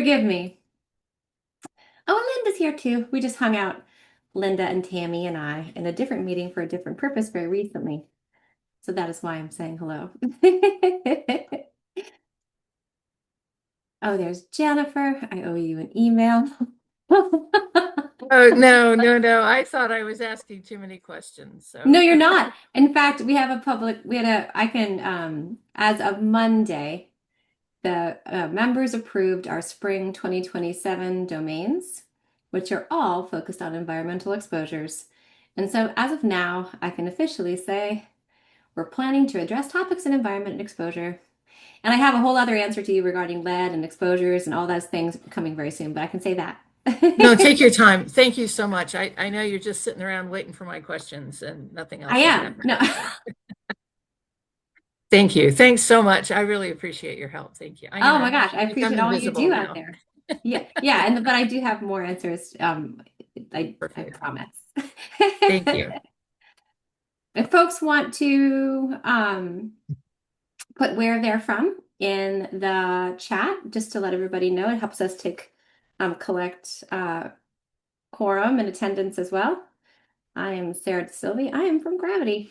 Forgive me. Oh, Linda's here too. We just hung out, Linda and Tammy and I, in a different meeting for a different purpose very recently. So that is why I'm saying hello. Oh, there's Jennifer. I owe you an email. Oh, no, no, no. I thought I was asking too many questions. No, So, you're not. In fact, I can, as of Monday, the members approved our spring 2027 domains, which are all focused on environmental exposures. And so as of now, I can officially say we're planning to address topics in environment and exposure. And I have a whole other answer to you regarding lead and exposures and all those things coming very soon, but I can say that. no, take your time. Thank you so much. I know you're just sitting around waiting for my questions and nothing I else is am. No. happening. So, thank you. Thanks so much. I really appreciate your help. Thank you. I'm Oh my gonna gosh, I think I'm appreciate all you invisible do out now. there. Yeah, yeah, and but I do have more answers. I Perfect. promise. Thank you. If folks want to put where they're from in the chat, just to let everybody know, it helps us to collect quorum and attendance as well. I am Sarah DeSilvi. I am from Gravity.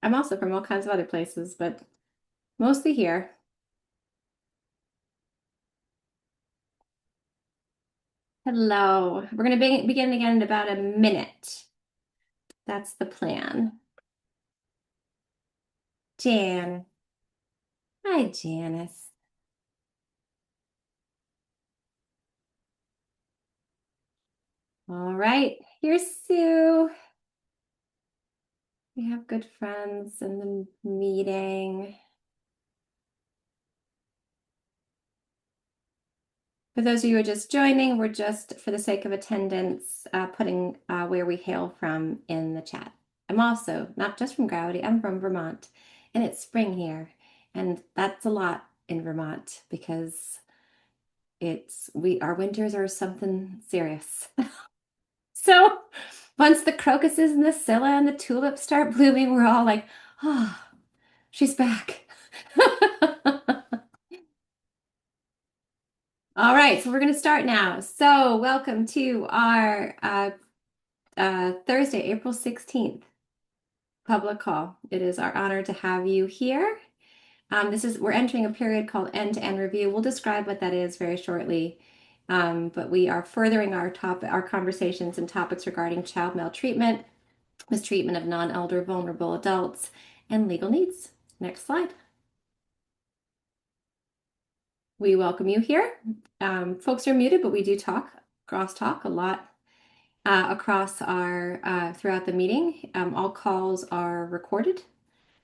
I'm also from all kinds of other places, but mostly here. Hello. We're going to begin again in about a minute. That's the plan. Jan. Hi, Janice. All right. Here's Sue. We have good friends in the meeting. For those of you who are just joining, we're just, for the sake of attendance, putting where we hail from in the chat. I'm also not just from Gravity, I'm from Vermont, and it's spring here. And that's a lot in Vermont because our winters are something serious. So once the crocuses and the scilla and the tulips start blooming, we're all like, oh, she's back. All right, so we're going to start now. So welcome to our Thursday, April 16th public call. It is our honor to have you here. We're entering a period called end-to-end review. We'll describe what that is very shortly. But we are furthering our conversations and topics regarding child maltreatment, mistreatment of non-elder vulnerable adults, and legal needs. Next slide. We welcome you here. Folks are muted, but we do cross-talk a lot throughout the meeting. All calls are recorded.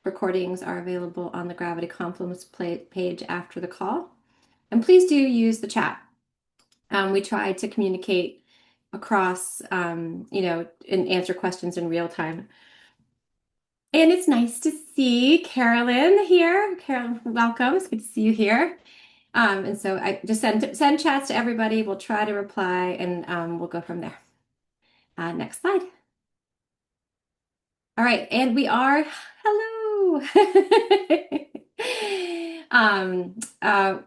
Recordings are available on the Gravity Confluence page after the call. And please do use the chat. We try to communicate across, and answer questions in real time. And it's nice to see Carolyn here. Carolyn, welcome. It's good to see you here. And so I just send chats to everybody. We'll try to reply and we'll go from there. Next slide. All right, and hello.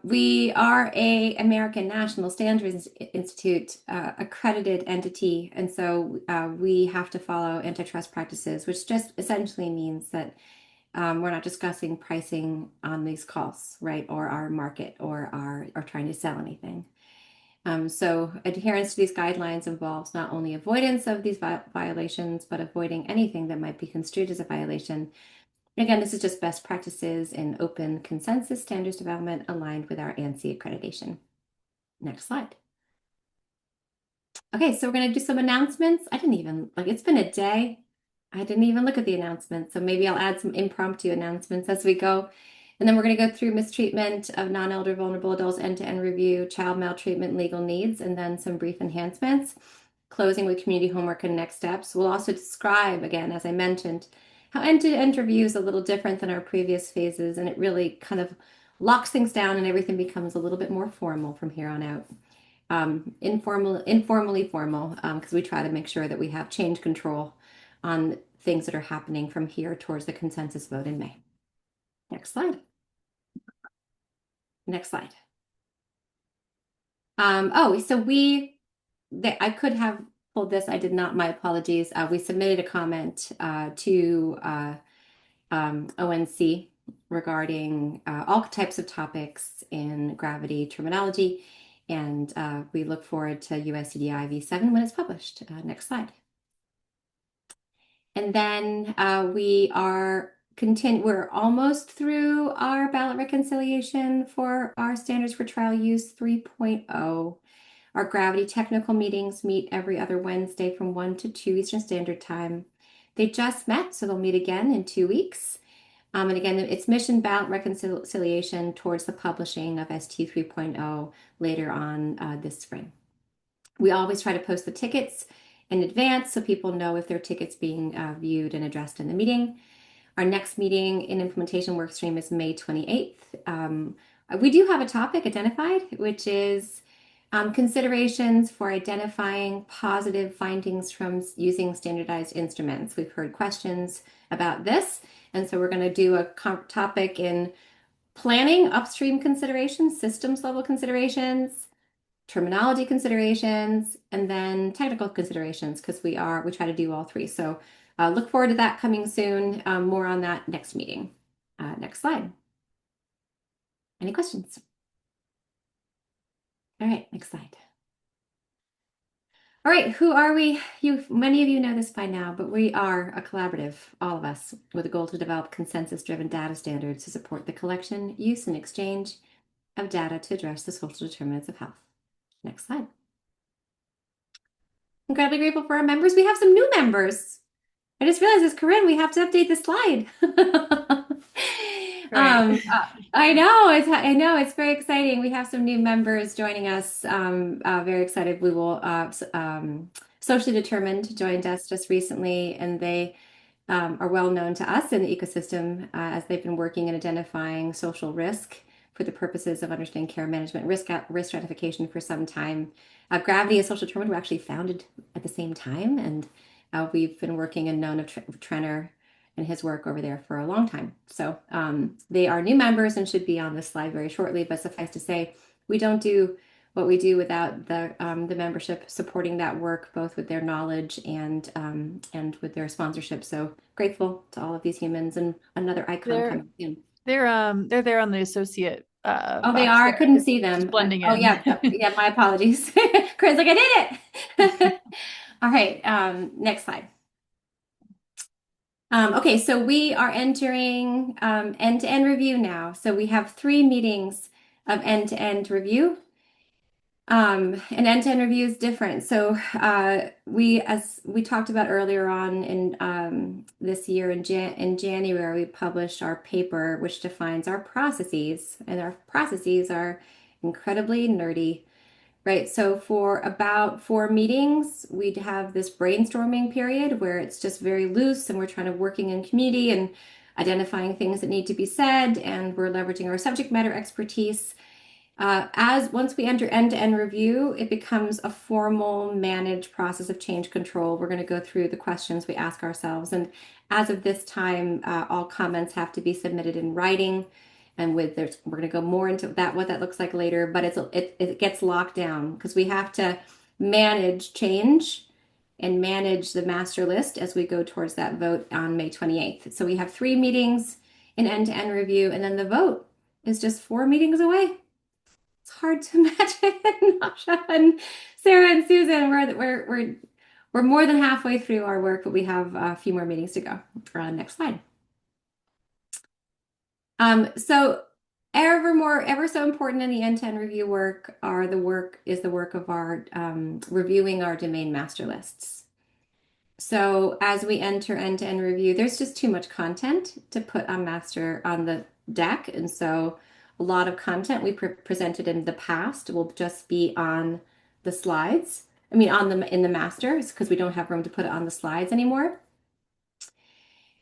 We are a American National Standards Institute accredited entity, and so we have to follow antitrust practices, which just essentially means that we're not discussing pricing on these calls, right? Or our market or trying to sell anything. So adherence to these guidelines involves not only avoidance of these violations, but avoiding anything that might be construed as a violation. Again, this is just best practices in open consensus standards development aligned with our ANSI accreditation. Next slide. Okay, so we're going to do some announcements. It's been a day. I didn't even look at the announcements, so maybe I'll add some impromptu announcements as we go. And then we're going to go through mistreatment of non-elder vulnerable adults, end-to-end review, child maltreatment, legal needs, and then some brief enhancements, closing with community homework and next steps. We'll also describe, again, as I mentioned, how end-to-end review is a little different than our previous phases, and it really kind of locks things down and everything becomes a little bit more formal from here on out. Informally formal, because we try to make sure that we have change control on things that are happening from here towards the consensus vote in May. Next slide. Next slide. Oh, so I could have pulled this. I did not. My apologies. We submitted a comment to ONC regarding all types of topics in gravity terminology, and we look forward to USCDI V7 when it's published. Next slide. And then we're almost through our ballot reconciliation for our Standards for Trial Use 3.0. Our gravity technical meetings meet every other Wednesday from 1 to 2 Eastern Standard Time. They just met, so they'll meet again in 2 weeks. And again, it's mission ballot reconciliation towards the publishing of ST 3.0 later on this spring. We always try to post the tickets in advance so people know if their tickets being viewed and addressed in the meeting. Our next meeting in implementation workstream is May 28th. We do have a topic identified, which is considerations for identifying positive findings from using standardized instruments. We've heard questions about this, and so we're going to do a topic in planning, upstream considerations, systems level considerations, terminology considerations, and then technical considerations, because we try to do all three. So look forward to that coming soon. More on that next meeting. Next slide. Any questions? All right, next slide. All right, who are we? Many of you know this by now, but we are a collaborative, all of us, with a goal to develop consensus-driven data standards to support the collection, use, and exchange of data to address the social determinants of health. Next slide. Incredibly grateful for our members. We have some new members. I just realized as Corinne, we have to update the slide. Right. I know it's very exciting. We have some new members joining us. Very excited. We will Socially Determined joined us just recently, and they are well known to us in the ecosystem as they've been working in identifying social risk for the purposes of understanding care management, risk stratification for some time. Gravity and Social Determined were actually founded at the same time, and we've been working and known of Trenner and his work over there for a long time. So they are new members and should be on this slide very shortly. But suffice to say, we don't do what we do without the membership supporting that work, both with their knowledge and with their sponsorship. So grateful to all of these humans, and another icon coming in. They're there on the associate Oh, they box are. I there. couldn't see them. Just blending Oh, in. yeah. My apologies. Chris, like I did it. All right. Next slide. Okay, so we are entering end-to-end review now. So we have 3 meetings of end-to-end review. And end-to-end review is different. So as we talked about earlier on in this year in January, we published our paper, which defines our processes, and our processes are incredibly nerdy. Right. So for about 4 meetings, we'd have this brainstorming period where it's just very loose and we're trying to working in community and identifying things that need to be said, and we're leveraging our subject matter expertise. As once we enter end-to-end review, it becomes a formal managed process of change control. We're going to go through the questions we ask ourselves. And as of this time, all comments have to be submitted in writing. And we're going to go more into what that looks like later, but it gets locked down because we have to manage change and manage the master list as we go towards that vote on May 28th. So we have 3 meetings in end-to-end review, and then the vote is just 4 meetings away. It's hard to imagine. Nasha and Sarah and Susan, we're more than halfway through our work, but we have a few more meetings to go. Next slide. So ever so important in the end-to-end review work is the work of our reviewing our domain master lists. So as we enter end-to-end review, there's just too much content to put on the deck, and so a lot of content we presented in the past will just be on the slides. I mean, in the masters, because we don't have room to put it on the slides anymore.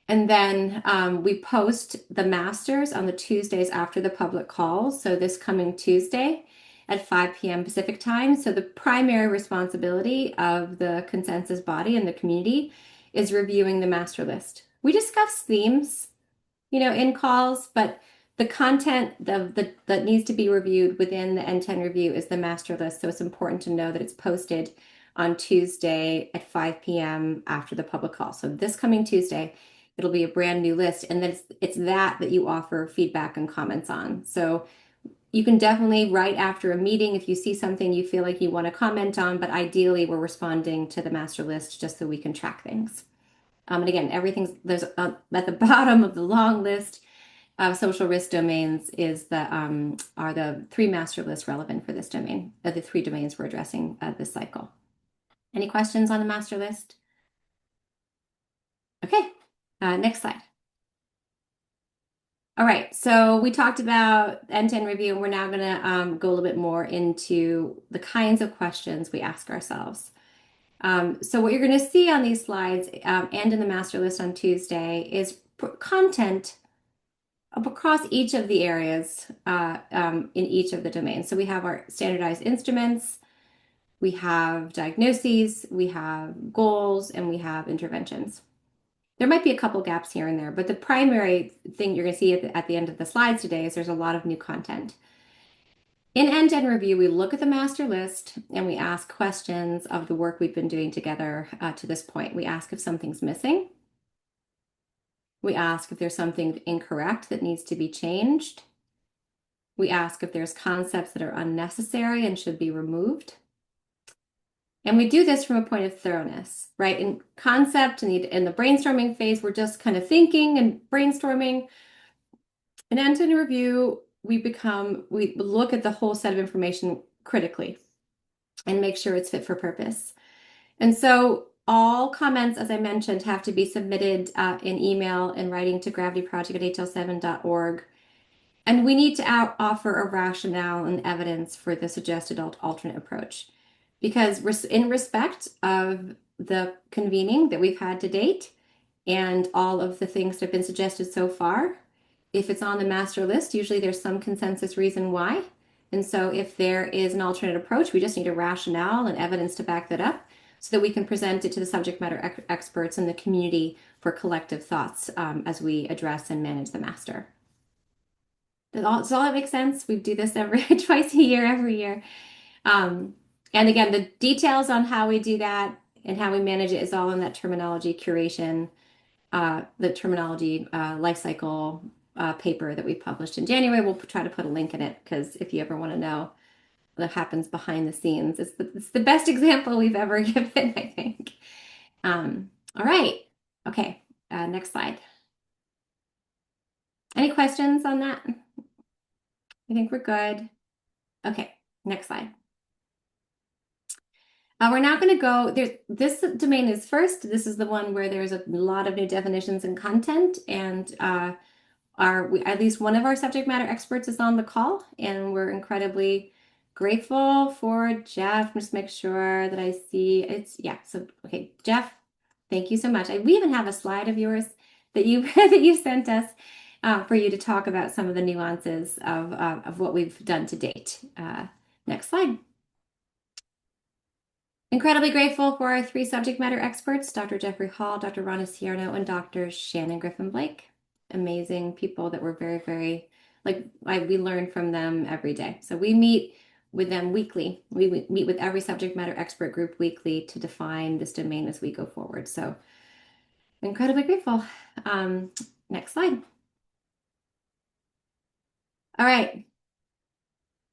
And then we post the masters on the Tuesdays after the public calls. So this coming Tuesday at 5 p.m. Pacific time. So the primary responsibility of the consensus body and the community is reviewing the master list. We discuss themes, in calls, but The content that needs to be reviewed within the N10 review is the master list. So it's important to know that it's posted on Tuesday at 5 p.m. after the public call. So this coming Tuesday, it'll be a brand new list. And then it's that you offer feedback and comments on. So you can definitely write after a meeting if you see something you feel like you want to comment on, but ideally we're responding to the master list just so we can track things. And again, there's at the bottom of the long list of social risk domains are the 3 master lists relevant for this domain, the 3 domains we're addressing this cycle. Any questions on the master list? Okay, next slide. All right, so we talked about N10 review, and we're now going to go a little bit more into the kinds of questions we ask ourselves. So what you're going to see on these slides and in the master list on Tuesday is content across each of the areas in each of the domains. So we have our standardized instruments, we have diagnoses, we have goals, and we have interventions. There might be a couple gaps here and there, but the primary thing you're going to see at the end of the slides today is there's a lot of new content. In N10 review, we look at the master list and we ask questions of the work we've been doing together to this point. We ask if something's missing. We ask if there's something incorrect that needs to be changed. We ask if there's concepts that are unnecessary and should be removed. And we do this from a point of thoroughness, right? In concept, in the brainstorming phase, we're just kind of thinking and brainstorming. In N10 review, we look at the whole set of information critically and make sure it's fit for purpose. And so all comments, as I mentioned, have to be submitted in email in writing to gravityproject@hl7.org. And we need to offer a rationale and evidence for the suggested alternate approach. Because in respect of the convening that we've had to date and all of the things that have been suggested so far, if it's on the master list, usually there's some consensus reason why. And so if there is an alternate approach, we just need a rationale and evidence to back that up so that we can present it to the subject matter experts in the community for collective thoughts as we address and manage the master. Does all that make sense? We do this twice a year, every year. And again, the details on how we do that and how we manage it is all in that terminology curation, the terminology life cycle paper that we published in January. We'll try to put a link in it because if you ever want to know what happens behind the scenes, it's the best example we've ever given, I think. All right. Okay. Next slide. Any questions on that? I think we're good. Okay. Next slide. We're now going to go, this domain is first. This is the one where there's a lot of new definitions and content, and at least one of our subject matter experts is on the call, and we're incredibly grateful for Jeff. Just make sure that I see so, okay, Jeff, thank you so much. We even have a slide of yours that you that you sent us for you to talk about some of the nuances of what we've done to date. Next slide. Incredibly grateful for our 3 subject matter experts, Dr. Jeffrey Hall, Dr. Rana Cierno, and Dr. Shannon Griffin-Blake. Amazing people that were very, very, we learn from them every day. So we meet with them weekly. We meet with every subject matter expert group weekly to define this domain as we go forward. So incredibly grateful. Next slide. All right.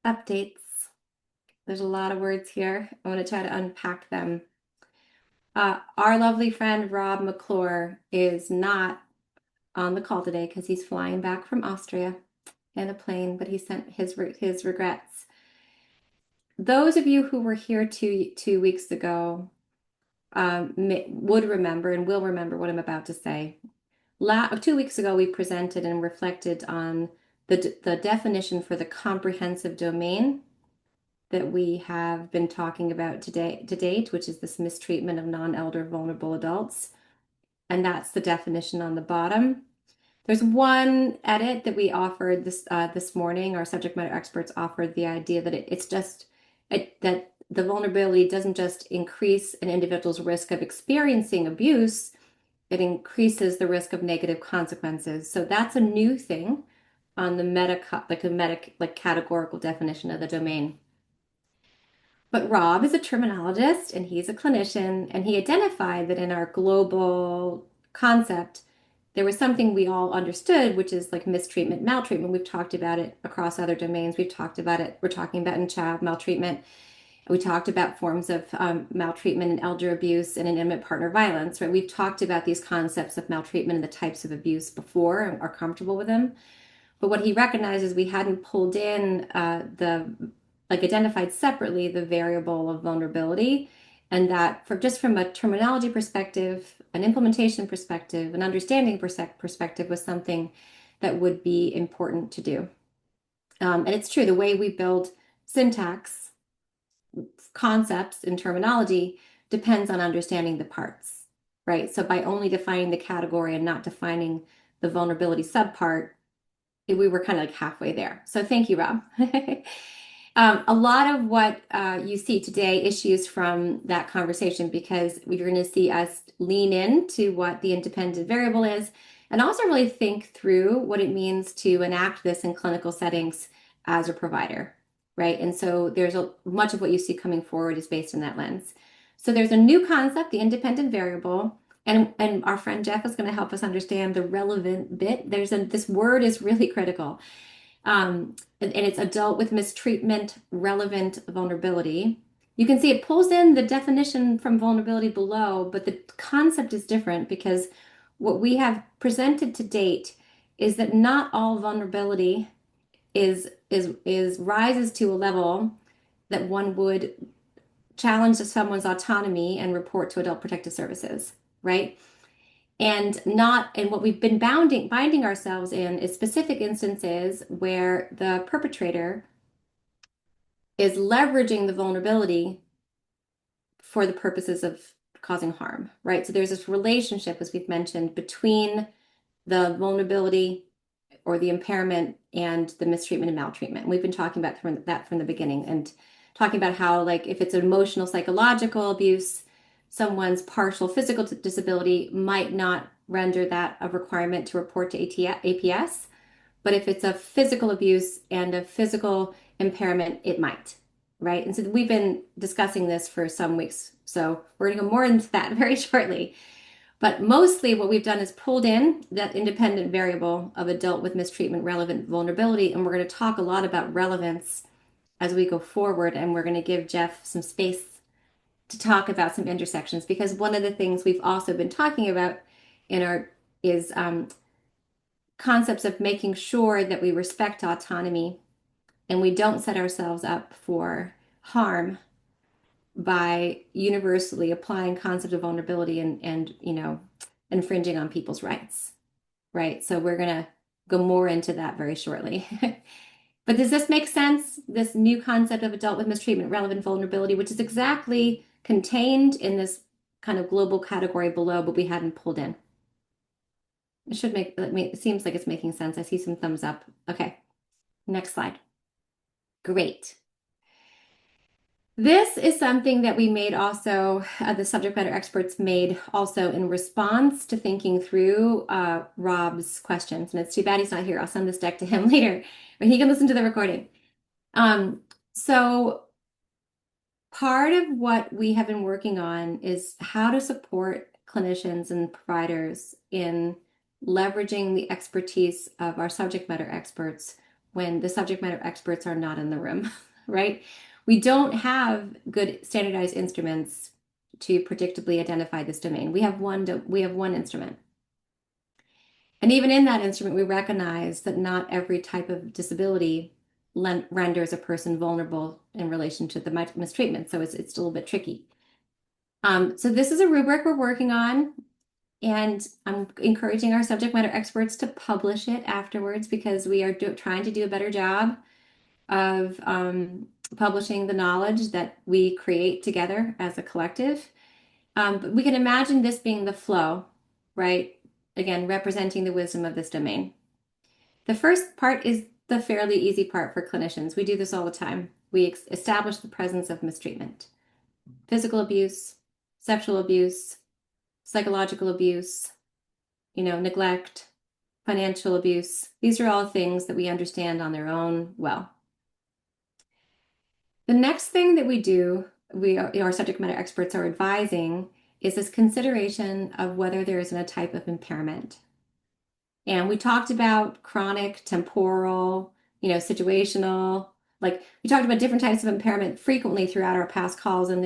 Updates. There's a lot of words here. I want to try to unpack them. Our lovely friend Rob McClure is not on the call today because he's flying back from Austria in a plane, but he sent his regrets. Those of you who were here two weeks ago would remember and will remember what I'm about to say. 2 weeks ago, we presented and reflected on the definition for the comprehensive domain that we have been talking about to date, which is this mistreatment of non-elder vulnerable adults. And that's the definition on the bottom. There's one edit that we offered this morning. Our subject matter experts offered the idea that that the vulnerability doesn't just increase an individual's risk of experiencing abuse, it increases the risk of negative consequences. So that's a new thing on the like categorical definition of the domain. But Rob is a terminologist and he's a clinician, and he identified that in our global concept, there was something we all understood, which is like mistreatment, maltreatment. We've talked about it across other domains. We've talked about it. We're talking about in child maltreatment. We talked about forms of maltreatment and elder abuse and intimate partner violence, right? We've talked about these concepts of maltreatment and the types of abuse before and are comfortable with them. But what he recognized is we hadn't pulled in identified separately the variable of vulnerability, and that from a terminology perspective, an implementation perspective, an understanding perspective was something that would be important to do. And it's true, the way we build syntax, concepts, and terminology depends on understanding the parts, right? So by only defining the category and not defining the vulnerability subpart, we were kind of like halfway there. So thank you, Rob. A lot of what you see today issues from that conversation, because you're going to see us lean into what the independent variable is and also really think through what it means to enact this in clinical settings as a provider, right? And so there's much of what you see coming forward is based in that lens. So there's a new concept, the independent variable, and our friend Jeff is going to help us understand the relevant bit. This word is really critical. And it's adult with mistreatment, relevant vulnerability. You can see it pulls in the definition from vulnerability below, but the concept is different because what we have presented to date is that not all vulnerability rises to a level that one would challenge someone's autonomy and report to Adult Protective Services, right? And what we've been binding ourselves in is specific instances where the perpetrator is leveraging the vulnerability for the purposes of causing harm, right? So there's this relationship, as we've mentioned, between the vulnerability or the impairment and the mistreatment and maltreatment. And we've been talking about that from the beginning, and talking about how, like, if it's emotional, psychological abuse, someone's partial physical disability might not render that a requirement to report to APS. But if it's a physical abuse and a physical impairment, it might, right? And so we've been discussing this for some weeks. So we're going to go more into that very shortly. But mostly what we've done is pulled in that independent variable of adult with mistreatment, relevant vulnerability. And we're going to talk a lot about relevance as we go forward. And we're going to give Jeff some space to talk about some intersections, because one of the things we've also been talking about is concepts of making sure that we respect autonomy and we don't set ourselves up for harm by universally applying concept of vulnerability and infringing on people's rights, right? So we're going to go more into that very shortly. But does this make sense? This new concept of adult with mistreatment, relevant vulnerability, which is exactly contained in this kind of global category below, but we hadn't pulled in. It seems like it's making sense. I see some thumbs up. Okay, next slide. Great. This is something that we made also, the subject matter experts made also in response to thinking through Rob's questions. And it's too bad he's not here. I'll send this deck to him later, but he can listen to the recording. So part of what we have been working on is how to support clinicians and providers in leveraging the expertise of our subject matter experts when the subject matter experts are not in the room, right? We don't have good standardized instruments to predictably identify this domain. We have one instrument. And even in that instrument, we recognize that not every type of disability renders a person vulnerable in relation to the mistreatment. So it's a little bit tricky. So this is a rubric we're working on, and I'm encouraging our subject matter experts to publish it afterwards, because we are trying to do a better job of publishing the knowledge that we create together as a collective. But we can imagine this being the flow, right? Again, representing the wisdom of this domain. The first part is the fairly easy part for clinicians. We do this all the time. We establish the presence of mistreatment, physical abuse, sexual abuse, psychological abuse, neglect, financial abuse. These are all things that we understand on their own well. The next thing that we do, our subject matter experts are advising, is this consideration of whether there is a type of impairment. And we talked about chronic, temporal, situational, like we talked about different types of impairment frequently throughout our past calls, and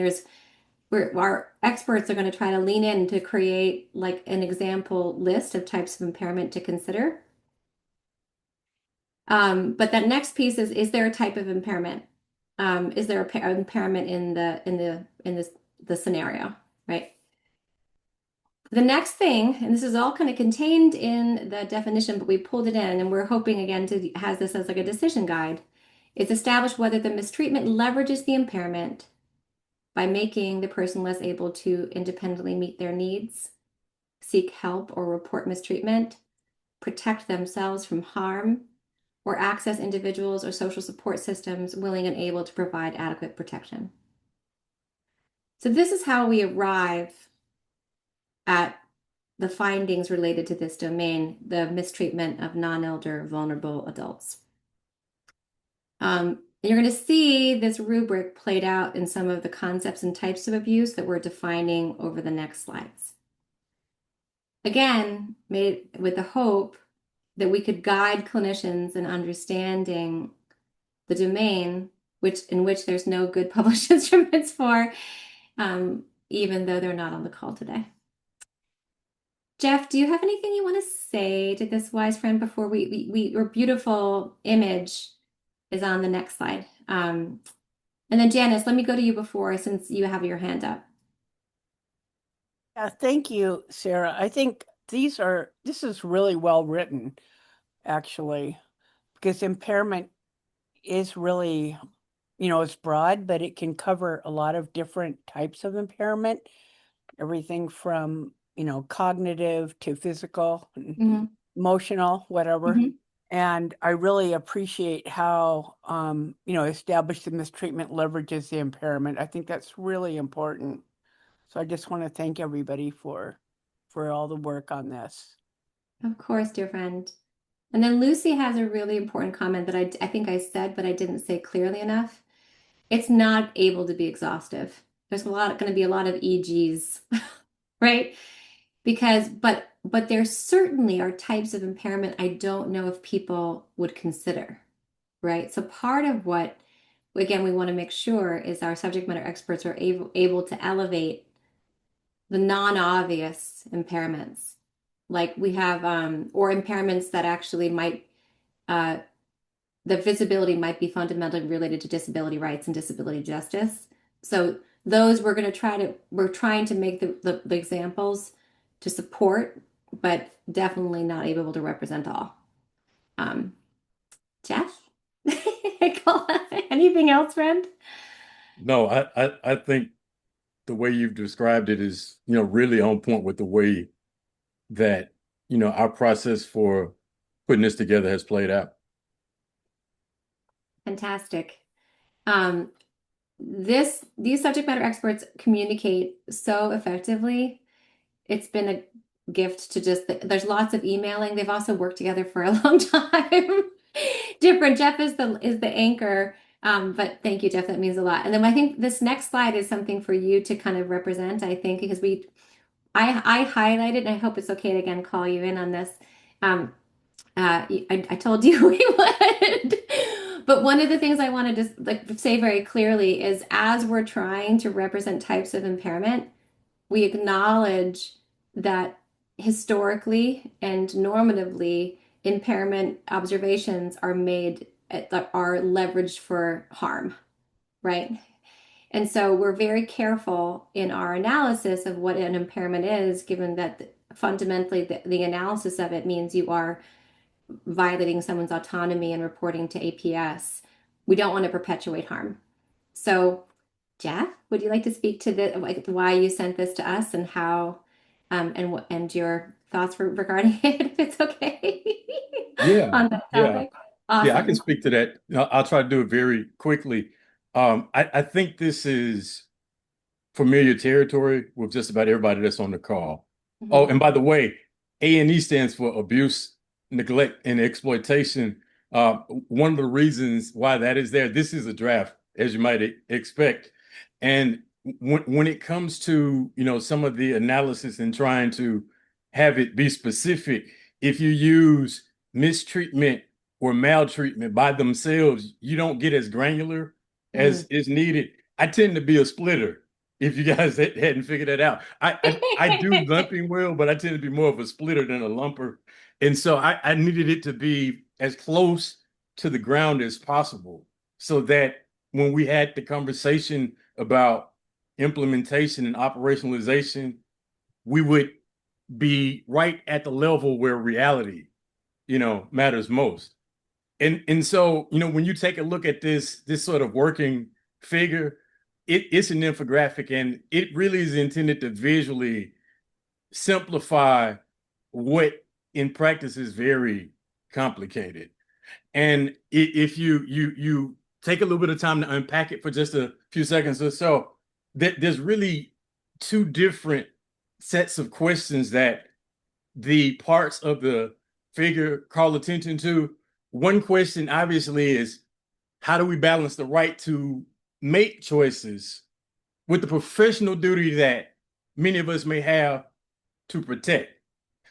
our experts are going to try to lean in to create like an example list of types of impairment to consider. But that next piece is there a type of impairment? Is there an impairment in the scenario, right? The next thing, and this is all kind of contained in the definition, but we pulled it in, and we're hoping again to has this as like a decision guide, is establish whether the mistreatment leverages the impairment by making the person less able to independently meet their needs, seek help or report mistreatment, protect themselves from harm, or access individuals or social support systems willing and able to provide adequate protection. So this is how we arrive at the findings related to this domain, the mistreatment of non-elder vulnerable adults. You're going to see this rubric played out in some of the concepts and types of abuse that we're defining over the next slides. Again, made with the hope that we could guide clinicians in understanding the domain in which there's no good published instruments for, even though they're not on the call today. Jeff, do you have anything you want to say to this wise friend before your beautiful image is on the next slide? And then Janice, let me go to you before, since you have your hand up. Yeah, thank you, Sarah. I think this is really well written, actually, because impairment is really, it's broad, but it can cover a lot of different types of impairment, everything from, cognitive to physical, emotional, whatever. And I really appreciate how, established the mistreatment leverages the impairment. I think that's really important. So I just want to thank everybody for all the work on this. Of course, dear friend. And then Lucy has a really important comment that I think I said, but I didn't say clearly enough. It's not able to be exhaustive. There's going to be a lot of EGs, right? But there certainly are types of impairment I don't know if people would consider, right? So part of what, again, we want to make sure is our subject matter experts are able to elevate the non-obvious impairments. Like we have, or impairments that actually might, the visibility might be fundamentally related to disability rights and disability justice. So those we're trying to make the examples to support, but definitely not able to represent all. Jeff? Anything else, friend? No, I think the way you've described it is, really on point with the way that, our process for putting this together has played out. Fantastic. These subject matter experts communicate so effectively. It's been a gift to there's lots of emailing. They've also worked together for a long time. Different. Jeff is the anchor. But thank you, Jeff. That means a lot. And then I think this next slide is something for you to kind of represent, I think, because I highlighted, and I hope it's okay to again call you in on this. I told you we would. But one of the things I want to just say very clearly is as we're trying to represent types of impairment, we acknowledge that historically and normatively impairment observations are leveraged for harm, right? And so we're very careful in our analysis of what an impairment is, given that fundamentally the analysis of it means you are violating someone's autonomy and reporting to APS. We don't want to perpetuate harm. So, Jeff, would you like to speak to why you sent this to us and how, and your thoughts regarding it, if it's okay? Yeah, On that yeah, topic? Awesome. yeah. I can speak to that. I'll try to do it very quickly. I think this is familiar territory with just about everybody that's on the call. Oh, and by the way, A&E stands for abuse, neglect and exploitation. One of the reasons why that is there, this is a draft, as you might expect. And when it comes to, some of the analysis and trying to have it be specific, if you use mistreatment or maltreatment by themselves, you don't get as granular as is needed. I tend to be a splitter. If you guys hadn't figured that out, I do lumping well, but I tend to be more of a splitter than a lumper. And so I needed it to be as close to the ground as possible so that when we had the conversation about implementation and operationalization, we would be right at the level where reality, matters most. And so, when you take a look at this sort of working figure, it's an infographic, and it really is intended to visually simplify what in practice is very complicated. And if you take a little bit of time to unpack it for just a few seconds or so, there's really two different sets of questions that the parts of the figure call attention to. One question obviously is, how do we balance the right to make choices with the professional duty that many of us may have to protect?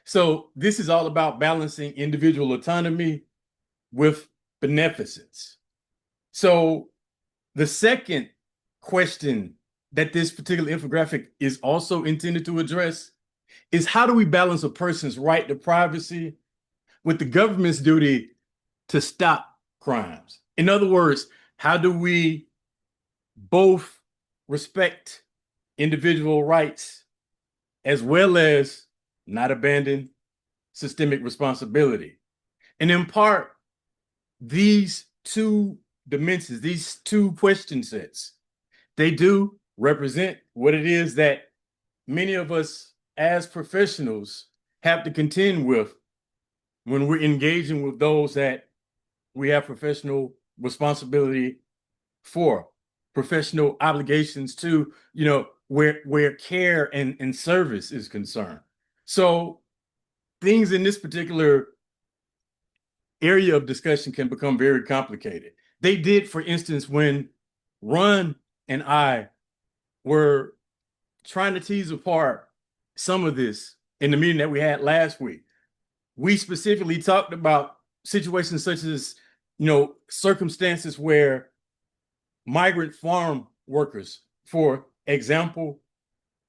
So this is all about balancing individual autonomy with beneficence. So the second question that this particular infographic is also intended to address is, how do we balance a person's right to privacy with the government's duty to stop crimes? In other words, how do we both respect individual rights as well as not abandon systemic responsibility? And in part, these two dimensions, these two question sets, they do represent what it is that many of us as professionals have to contend with when we're engaging with those that we have professional responsibility for, professional obligations to, where care and service is concerned. So things in this particular area of discussion can become very complicated. They did, for instance, when Ron and I were trying to tease apart some of this in the meeting that we had last week. We specifically talked about situations such as, circumstances where migrant farm workers, for example,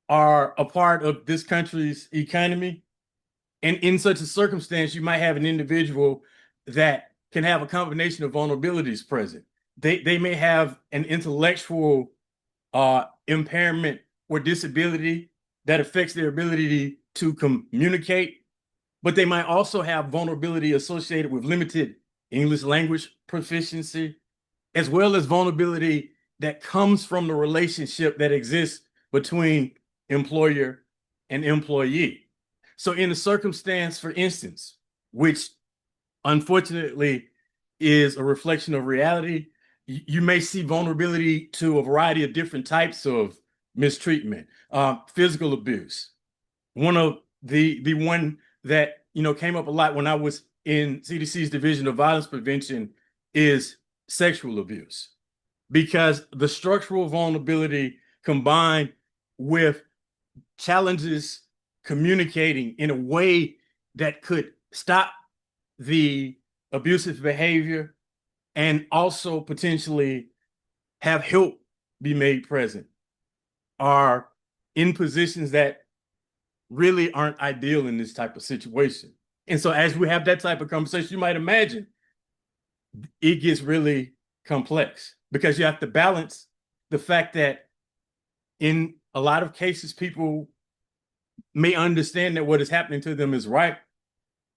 are a part of this country's economy. And in such a circumstance, you might have an individual that can have a combination of vulnerabilities present. They may have an intellectual impairment or disability that affects their ability to communicate, but they might also have vulnerability associated with limited English language proficiency, as well as vulnerability that comes from the relationship that exists between employer and employee. So in a circumstance, for instance, which unfortunately is a reflection of reality, you may see vulnerability to a variety of different types of mistreatment, physical abuse. One of the one that came up a lot when I was in CDC's Division of Violence Prevention is sexual abuse, because the structural vulnerability combined with challenges communicating in a way that could stop the abusive behavior and also potentially have help be made present are in positions that really aren't ideal in this type of situation. And so as we have that type of conversation, you might imagine it gets really complex, because you have to balance the fact that in a lot of cases, people may understand that what is happening to them is right,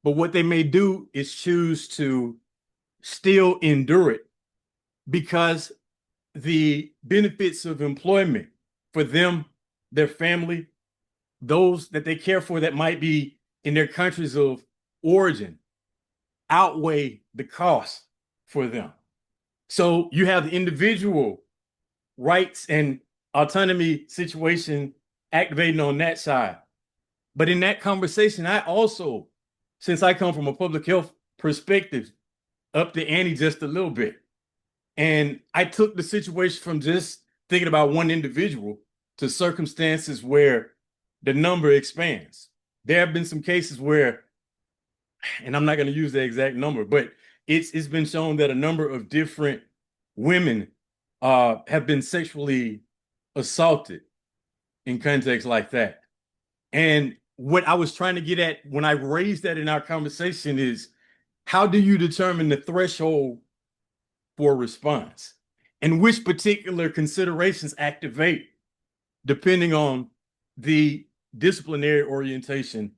but what they may do is choose to still endure it because the benefits of employment for them, their family, those that they care for that might be in their countries of origin outweigh the cost for them. So you have the individual rights and autonomy situation activating on that side. But in that conversation, I also since I come from a public health perspective, up the ante just a little bit. And I took the situation from just thinking about one individual to circumstances where the number expands. There have been some cases where, and I'm not going to use the exact number, but it's been shown that a number of different women have been sexually assaulted in contexts like that. And what I was trying to get at when I raised that in our conversation is, how do you determine the threshold for response? And which particular considerations activate depending on the disciplinary orientation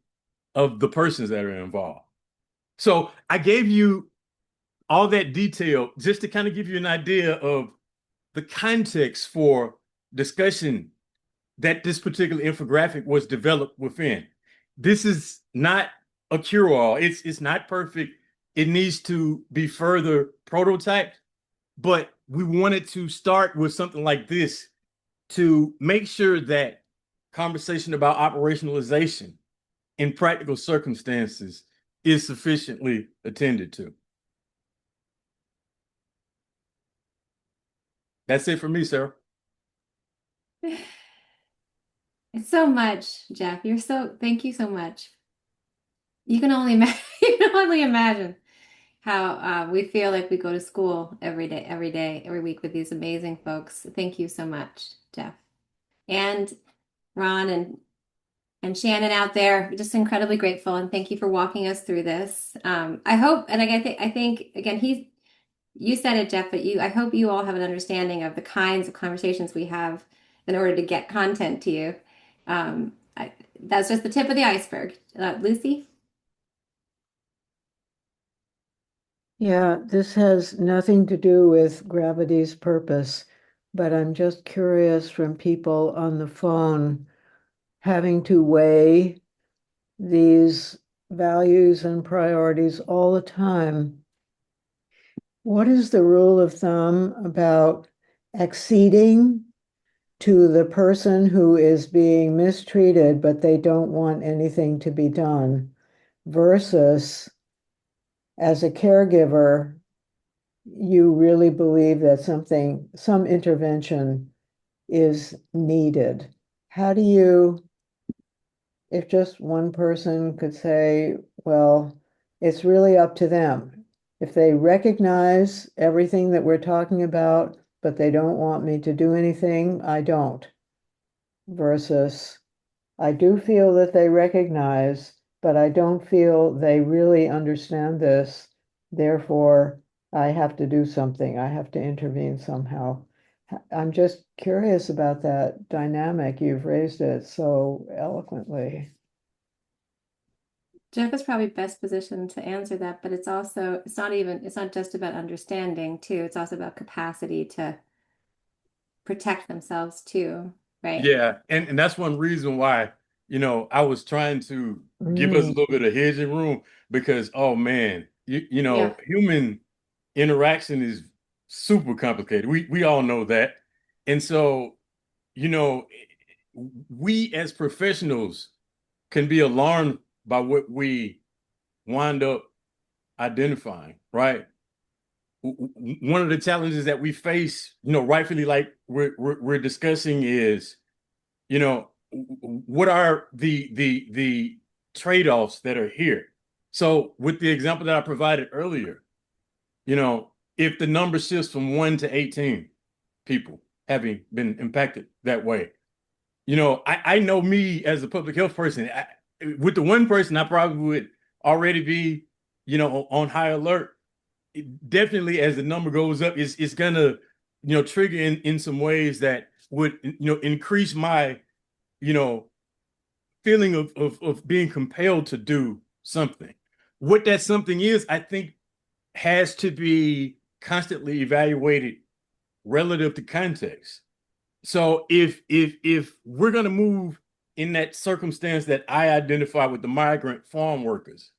of the persons that are involved? So I gave you all that detail just to kind of give you an idea of the context for discussion that this particular infographic was developed within. This is not a cure-all. It's not perfect. It needs to be further prototyped, but we wanted to start with something like this to make sure that conversation about operationalization in practical circumstances is sufficiently attended to. That's it for me, Sarah. It's so much, Jeff. Thank you so much. You can only you can only imagine how we feel like we go to school every day, every week with these amazing folks. Thank you so much, Jeff. And Ron and Shannon out there, just incredibly grateful, and thank you for walking us through this. I hope, and I think again, you said it, Jeff, but I hope you all have an understanding of the kinds of conversations we have in order to get content to you. That's just the tip of the iceberg. Lucy? Yeah, this has nothing to do with gravity's purpose, but I'm just curious from people on the phone having to weigh these values and priorities all the time. What is the rule of thumb about acceding to the person who is being mistreated, but they don't want anything to be done, versus as a caregiver, you really believe that some intervention is needed? How do you, if just one person could say, well, it's really up to them. If they recognize everything that we're talking about, but they don't want me to do anything, I don't. Versus, I do feel that they recognize, but I don't feel they really understand this. Therefore, I have to do something. I have to intervene somehow. I'm just curious about that dynamic. You've raised it so eloquently. Jeff is probably best positioned to answer that, but it's not just about understanding too. It's also about capacity to protect themselves too, right? Yeah, and that's one reason why, I was trying to give us a little bit of hedging room, because, oh man, Yeah. human interaction is super complicated. We all know that. And so, we as professionals can be alarmed by what we wind up identifying, right? One of the challenges that we face, rightfully, like we're discussing, is, what are the trade-offs that are here? So with the example that I provided earlier, if the number shifts from 1 to 18 people having been impacted that way, I know me as a public health person, with the one person, I probably would already be, on high alert. Definitely, as the number goes up, it's gonna, trigger in some ways that would, increase my, feeling of being compelled to do something. What that something is, I think, has to be constantly evaluated relative to context. So if we're gonna move in that circumstance that I identify with the migrant farm workers,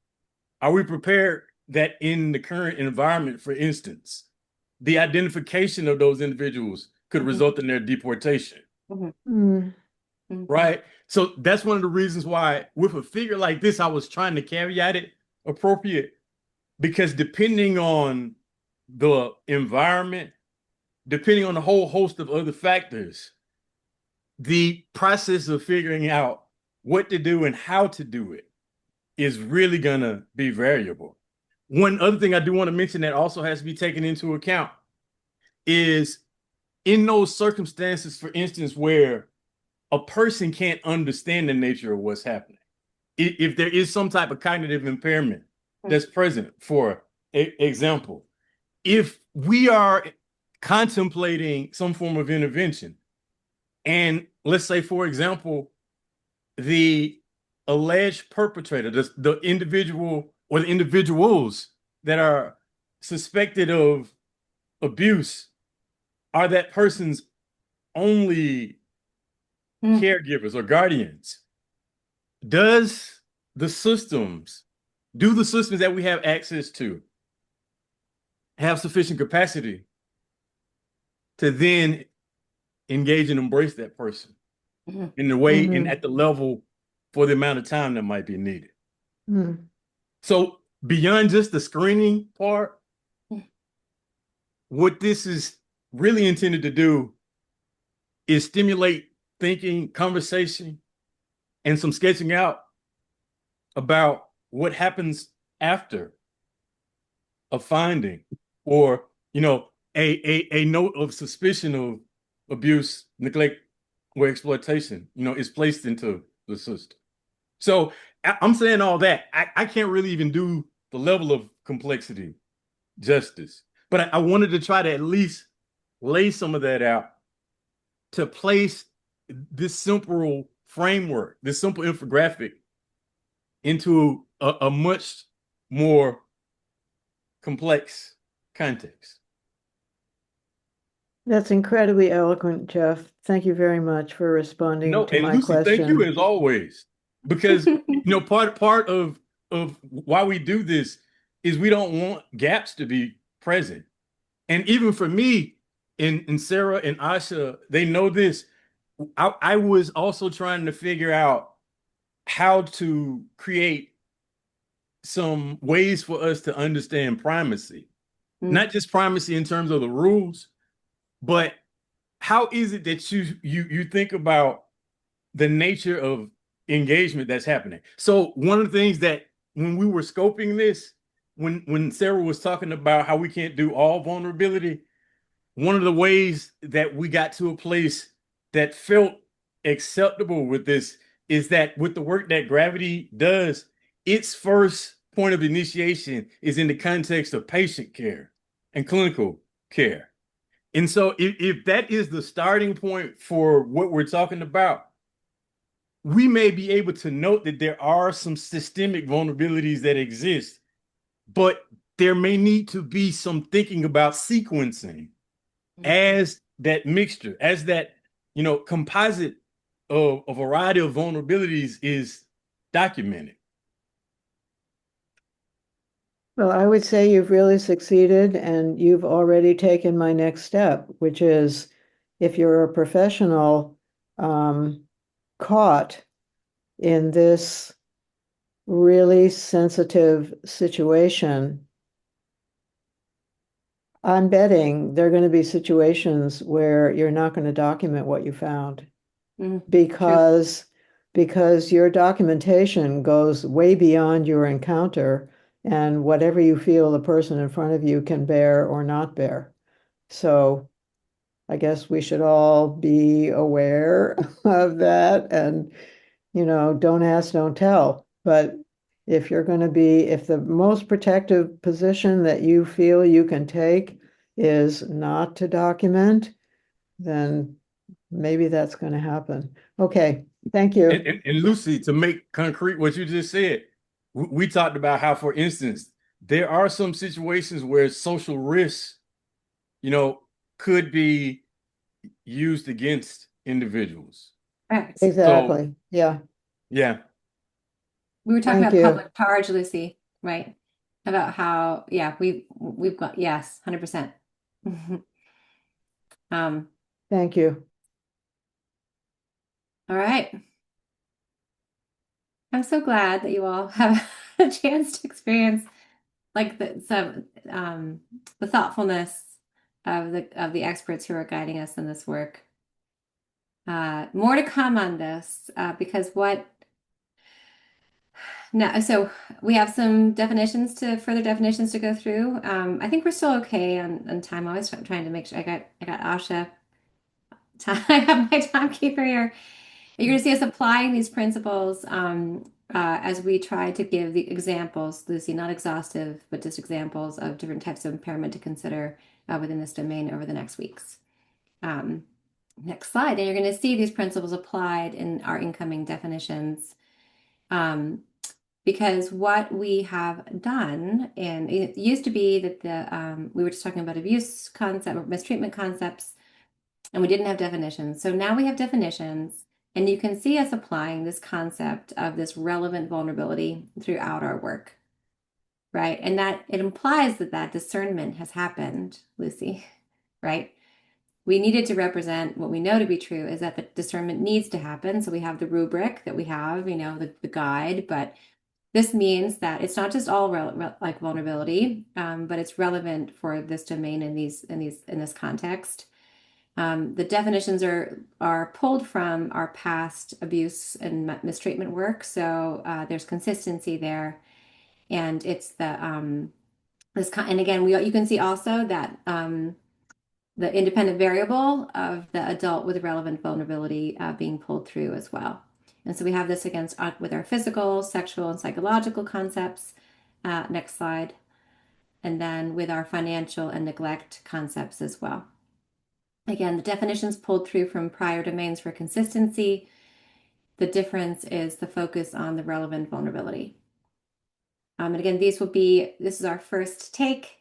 are we prepared that in the current environment, for instance, the identification of those individuals could result in their deportation? Right? So that's one of the reasons why, with a figure like this, I was trying to caveat it appropriate because depending on the environment, depending on a whole host of other factors, the process of figuring out what to do and how to do it is really going to be variable. One other thing I do want to mention that also has to be taken into account is in those circumstances, for instance, where a person can't understand the nature of what's happening. If there is some type of cognitive impairment that's present, for example, if we are contemplating some form of intervention, and let's say, for example, the alleged perpetrator, the individual or the individuals that are suspected of abuse are that person's only caregivers or guardians, do the systems that we have access to have sufficient capacity to then engage and embrace that person in the way and at the level for the amount of time that might be needed? So beyond just the screening part, what this is really intended to do is stimulate thinking, conversation, and some sketching out about what happens after a finding or, a note of suspicion of abuse, neglect, or exploitation, is placed into the system. So I'm saying all that. I can't really even do the level of complexity justice, but I wanted to try to at least lay some of that out to place this simple framework, this simple infographic into a much more complex context. That's incredibly eloquent, Jeff. Thank you very much for responding No, to and my Lucy, question. thank you as always, because part of why we do this is we don't want gaps to be present. And even for me, and Sarah and Asha, they know this. I was also trying to figure out how to create some ways for us to understand primacy, not just primacy in terms of the rules, but how is it that you think about the nature of engagement that's happening? So one of the things that when we were scoping this, when Sarah was talking about how we can't do all vulnerability, one of the ways that we got to a place that felt acceptable with this is that with the work that Gravity does, its first point of initiation is in the context of patient care and clinical care. And so if that is the starting point for what we're talking about, we may be able to note that there are some systemic vulnerabilities that exist, but there may need to be some thinking about sequencing as that mixture, as that, composite of a variety of vulnerabilities is documented. Well, I would say you've really succeeded and you've already taken my next step, which is if you're a professional caught in this really sensitive situation, I'm betting there are going to be situations where you're not going to document what you found because your documentation goes way beyond your encounter and whatever you feel the person in front of you can bear or not bear. So I guess we should all be aware of that and, don't ask, don't tell. But if the most protective position that you feel you can take is not to document, then maybe that's going to happen. Okay, thank you. And Lucy, to make concrete what you just said, we talked about how, for instance, there are some situations where social risks, could be used against individuals. Right. Exactly. So, yeah. Yeah. We were talking Thank about you. public charge, Lucy, right? About how, we've got, yes, 100%. Thank you. All right. I'm so glad that you all have a chance to experience like the thoughtfulness of the experts who are guiding us in this work. More to come on this because so we have some further definitions to go through. I think we're still okay on time. I'm always trying to make sure I got Asha. I have my timekeeper here. You're going to see us applying these principles as we try to give the examples, Lucy, not exhaustive, but just examples of different types of impairment to consider within this domain over the next weeks. Next slide. And you're going to see these principles applied in our incoming definitions. Because what we have done, and it used to be that we were just talking about abuse concept or mistreatment concepts, and we didn't have definitions. So now we have definitions, and you can see us applying this concept of this relevant vulnerability throughout our work, right? And that it implies that discernment has happened, Lucy, right? We needed to represent what we know to be true is that the discernment needs to happen. So we have the rubric that we have, the guide, but this means that it's not just all like vulnerability, but it's relevant for this domain in this context. The definitions are pulled from our past abuse and mistreatment work, so there's consistency there, and it's and again you can see also that the independent variable of the adult with relevant vulnerability being pulled through as well. And so we have this with our physical, sexual, and psychological concepts. Next slide. And then with our financial and neglect concepts as well. Again, the definitions pulled through from prior domains for consistency. The difference is the focus on the relevant vulnerability. And again, this is our first take.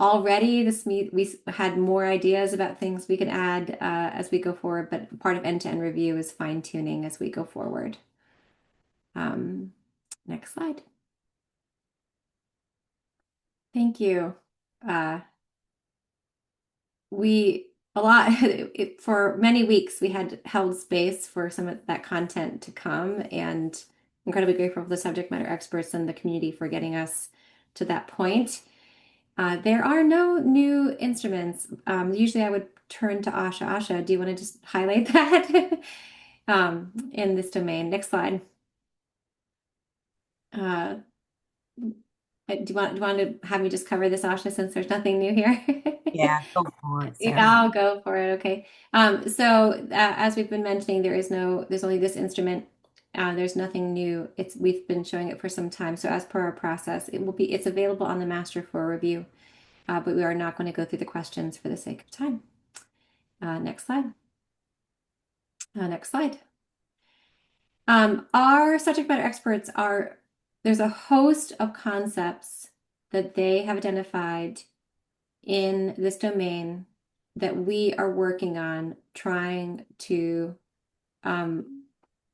Already, we had more ideas about things we could add as we go forward, but part of end-to-end review is fine-tuning as we go forward. Next slide. Thank you. For many weeks, we had held space for some of that content to come, and incredibly grateful for the subject matter experts and the community for getting us to that point. There are no new instruments. Usually I would turn to Asha. Asha, do you want to just highlight that in this domain? Next slide. Do you want to have me just cover this, Asha, since there's nothing new here? Yeah, go for it, Sarah. I'll go for it. Okay. So as we've been mentioning, there's only this instrument. There's nothing new. We've been showing it for some time. So as per our process, it's available on the master for review, but we are not going to go through the questions for the sake of time. Next slide. Next slide. Our subject matter experts there's a host of concepts that they have identified in this domain that we are working on trying to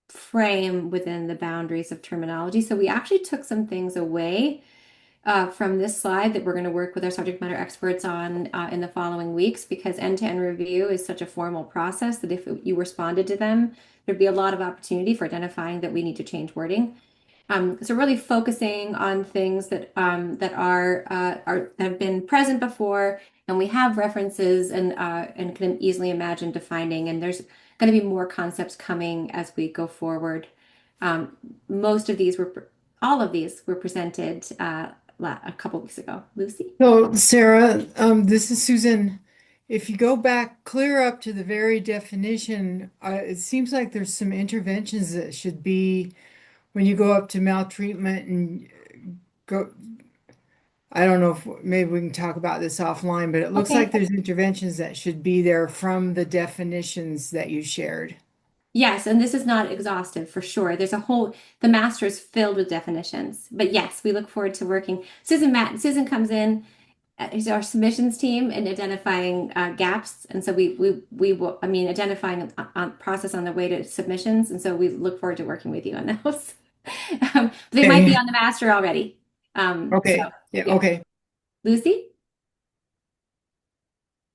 frame within the boundaries of terminology. So we actually took some things away from this slide that we're going to work with our subject matter experts on in the following weeks, because end-to-end review is such a formal process that if you responded to them, there'd be a lot of opportunity for identifying that we need to change wording. So really focusing on things that have been present before, and we have references and can easily imagine defining. And there's going to be more concepts coming as we go forward. All of these were presented a couple weeks ago. Lucy? So, Sarah, this is Susan. If you go back clear up to the very definition, it seems like there's some interventions that should be when you go up to maltreatment and go. I don't know if maybe we can talk about this offline, but it looks like there's interventions that should be there from the definitions that you shared. Yes, and this is not exhaustive for sure. The master is filled with definitions. But yes, we look forward to working. Susan comes in as our submissions team and identifying gaps. And so we will, identifying process on the way to submissions. And so we look forward to working with you on those. They might be on the master already. Okay. Okay. Lucy?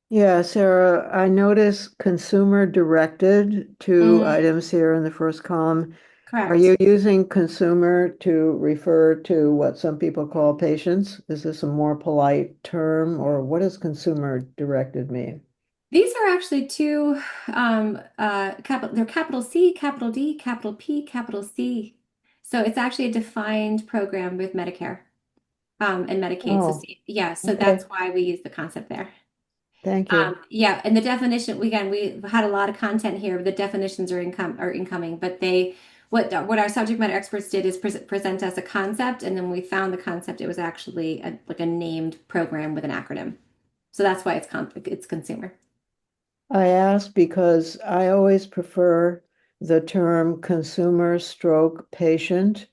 Yeah, Sarah, I notice consumer directed two items here in the first column. Are Correct. you using consumer to refer to what some people call patients? Is this a more polite term, or what does consumer directed mean? These are actually two they're capital C, capital D, capital P, capital C. So it's actually a defined program with Medicare and Medicaid. So Oh, yeah, so okay. that's why we use the concept there. Thank you. Yeah, and the definition, again, we've had a lot of content here. The definitions are incoming, but what our subject matter experts did is present us a concept, and then we found the concept. It was actually like a named program with an acronym. So that's why it's consumer. I ask because I always prefer the term consumer stroke patient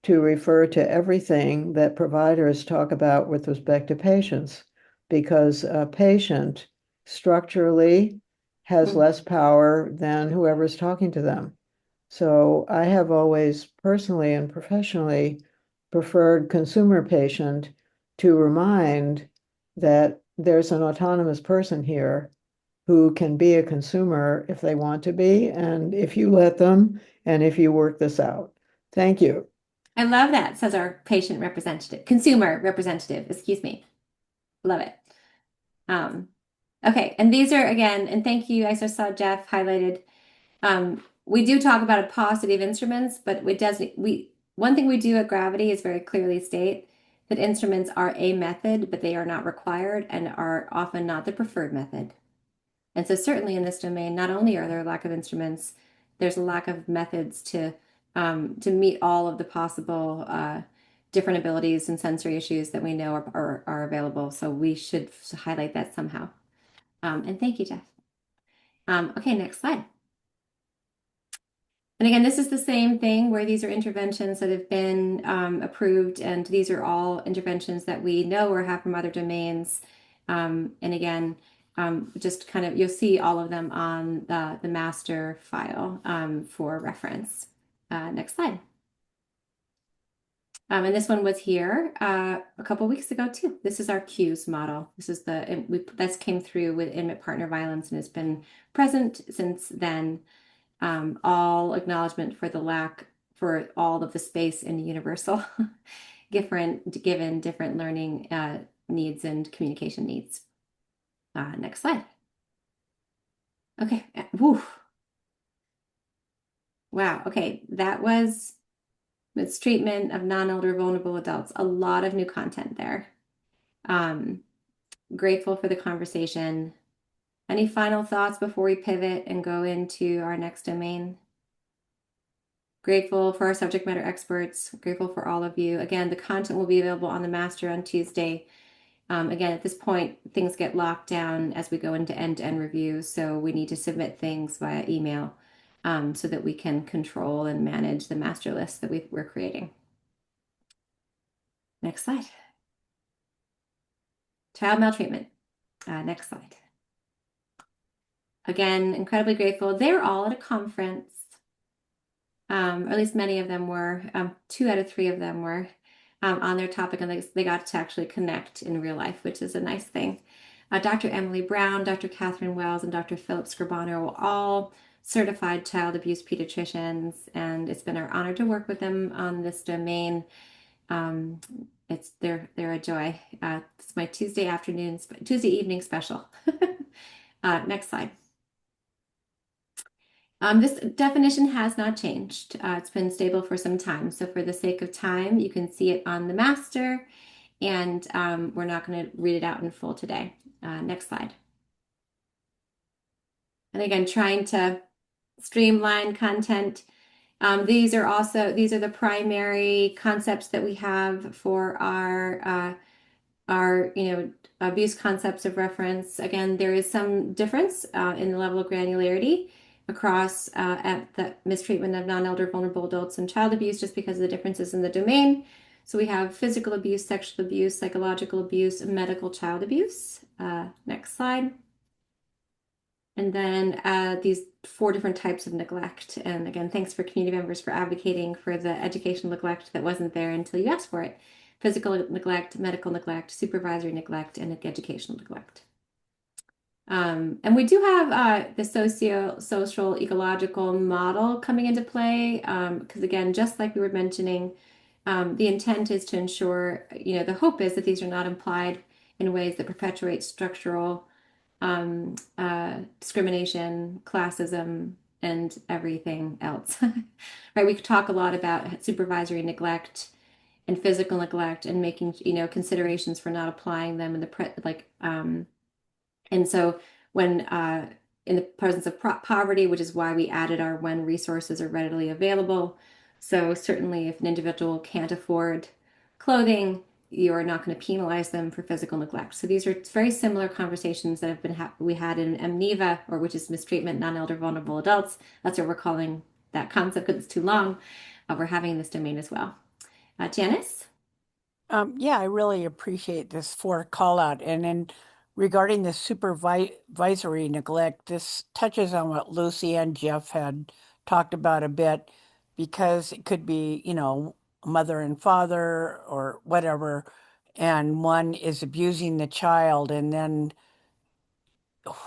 to refer to everything that providers talk about with respect to patients, because a patient structurally has less power than whoever's talking to them. So I have always personally and professionally preferred consumer patient to remind that there's an autonomous person here who can be a consumer if they want to be, and if you let them, and if you work this out. Thank you. I love that, says our consumer representative, excuse me. Love it. Um, okay, and these are again, and thank you. I just saw Jeff highlighted. We do talk about a paucity of instruments, but one thing we do at Gravity is very clearly state that instruments are a method, but they are not required and are often not the preferred method. And so certainly in this domain, not only are there a lack of instruments, there's a lack of methods to meet all of the possible different abilities and sensory issues that we know are available. So we should highlight that somehow. And thank you, Jeff. Okay, next slide. And again, this is the same thing where these are interventions that have been approved, and these are all interventions that we know or have from other domains. And again, just kind of, you'll see all of them on the master file for reference. Next slide. And this one was here a couple weeks ago too. This is our CUES model. This is this came through with intimate partner violence and has been present since then. All acknowledgement for the lack for all of the space in universal, given different learning needs and communication needs. Next slide. Okay. Woo. Wow. Okay. That was mistreatment of non-elder vulnerable adults. A lot of new content there. Grateful for the conversation. Any final thoughts before we pivot and go into our next domain? Grateful for our subject matter experts. Grateful for all of you. Again, the content will be available on the master on Tuesday. Again, at this point, things get locked down as we go into end-to-end review, so we need to submit things via email so that we can control and manage the master list that we're creating. Next slide. Child maltreatment. Next slide. Again, incredibly grateful. They were all at a conference, or at least many of them were. 2 out of 3 of them were on their topic, and they got to actually connect in real life, which is a nice thing. Dr. Emily Brown, Dr. Catherine Wells, and Dr. Philip Scribano were all certified child abuse pediatricians, and it's been our honor to work with them on this domain. They're a joy. It's my Tuesday evening special. Next slide. This definition has not changed. It's been stable for some time. So for the sake of time, you can see it on the master, and we're not going to read it out in full today. Next slide. And again, trying to streamline content. These are the primary concepts that we have for our abuse concepts of reference. Again, there is some difference in the level of granularity across at the mistreatment of non-elder vulnerable adults and child abuse, just because of the differences in the domain. So we have physical abuse, sexual abuse, psychological abuse, medical child abuse. Next slide. And then these 4 different types of neglect. And again, thanks for community members for advocating for the educational neglect that wasn't there until you asked for it. Physical neglect, medical neglect, supervisory neglect, and educational neglect. And we do have the social ecological model coming into play because again, just like we were mentioning, the intent is to ensure, the hope is that these are not implied in ways that perpetuate structural discrimination, classism, and everything else. Right? We could talk a lot about supervisory neglect and physical neglect and making, considerations for not applying them in and so when in the presence of poverty, which is why we added our when resources are readily available. So certainly if an individual can't afford clothing, you're not going to penalize them for physical neglect. So these are very similar conversations that have been we had in MNEVA, or which is mistreatment non-elder vulnerable adults. That's what we're calling that concept because it's too long. We're having in this domain as well. Janice? Yeah, I really appreciate this for call out. And then regarding the supervisory neglect, this touches on what Lucy and Jeff had talked about a bit, because it could be, mother and father or whatever, and one is abusing the child, and then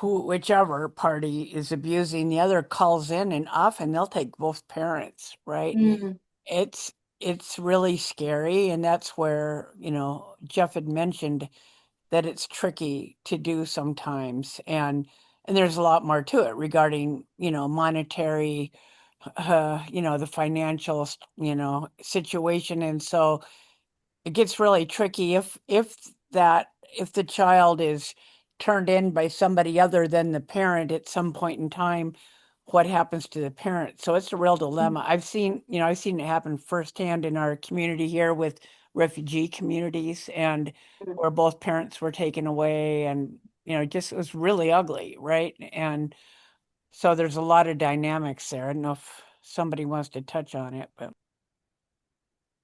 whichever party is abusing the other calls in, and often they'll take both parents, right? Mm, It's it's really scary, and that's where, Jeff had mentioned that it's tricky to do sometimes, and there's a lot more to it regarding, monetary, the financial, situation, and so it gets really tricky if the child is turned in by somebody other than the parent at some point in time, what happens to the parent? So it's a real dilemma. I've seen it happen firsthand in our community here with refugee communities, and where both parents were taken away, and just it was really ugly, right? And so there's a lot of dynamics there. I don't know if somebody wants to touch on it, but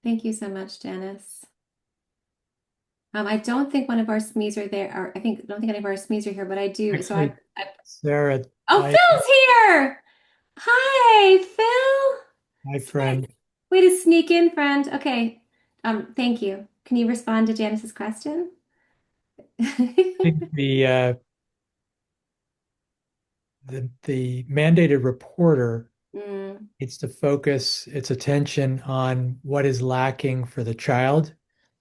Thank you so much, Janice. I don't think one of our SMEs are there, or I don't think any of our SMEs are here, but I do. So Actually, I Sarah, oh, Phil's here. Hi, Phil. my friend, Way to sneak in, friend. Okay. Thank you. Can you respond to Janice's question? I think the mandated reporter Mm, needs to focus its attention on what is lacking for the child.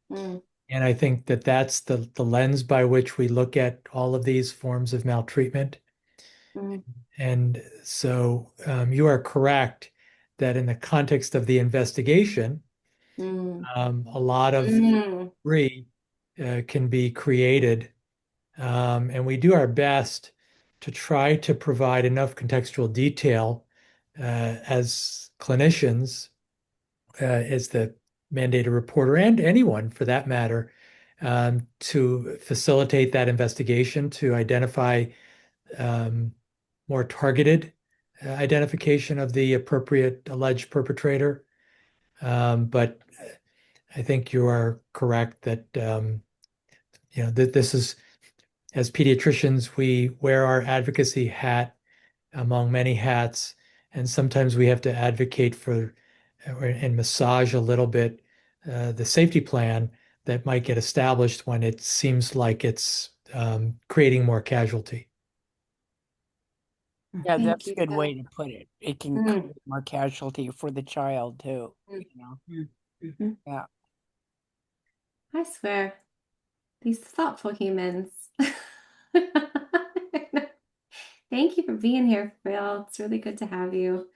mm, And I think that that's the lens by which we look at all of these forms of maltreatment. mm, And so you are correct that in the context of the investigation, mm, a lot of mm, debris can be created. And we do our best to try to provide enough contextual detail as clinicians, as the mandated reporter, and anyone for that matter, to facilitate that investigation, to identify um, more targeted identification of the appropriate alleged perpetrator. But I think you are correct that that this is, as pediatricians, we wear our advocacy hat among many hats, and sometimes we have to advocate for and massage a little bit the safety plan that might get established when it seems like it's creating more casualty. yeah, thank that's a you, good way Phil. to put it. It can Mm, create more casualty for the child too, mm, Mm. mm. Yeah. I swear, these thoughtful humans. Thank you for being here, Phil. It's really good to have you.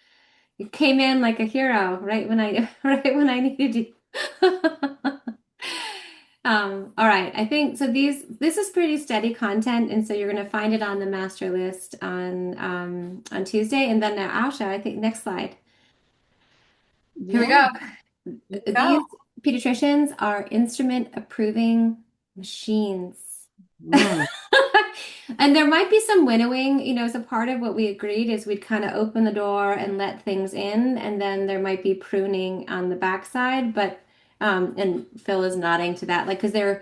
You came in like a hero right when I right when I needed you. All right. I think so this is pretty steady content, and so you're gonna find it on the master list on Tuesday. And then now Asha, I think next slide. Here we Yeah, go. let's These go. pediatricians are instrument approving machines. Mm. And there might be some winnowing, as a part of what we agreed is we'd kind of open the door and let things in, and then there might be pruning on the backside. But and Phil is nodding to that, like because it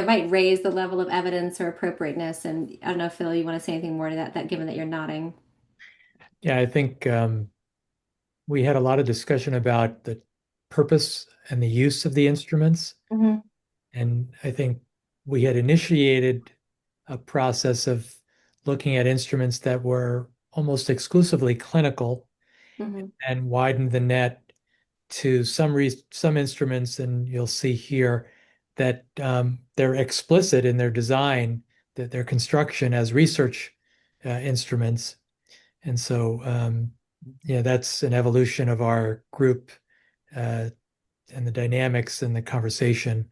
might raise the level of evidence or appropriateness. And I don't know, Phil, you want to say anything more to that given that you're nodding? Yeah, I think we had a lot of discussion about the purpose and the use of the instruments. Hmm. And I think we had initiated a process of looking at instruments that were almost exclusively clinical Mhm. and widened the net to some instruments, and you'll see here that they're explicit in their design, that their construction as research instruments. And so, yeah, that's an evolution of our group and the dynamics and the conversation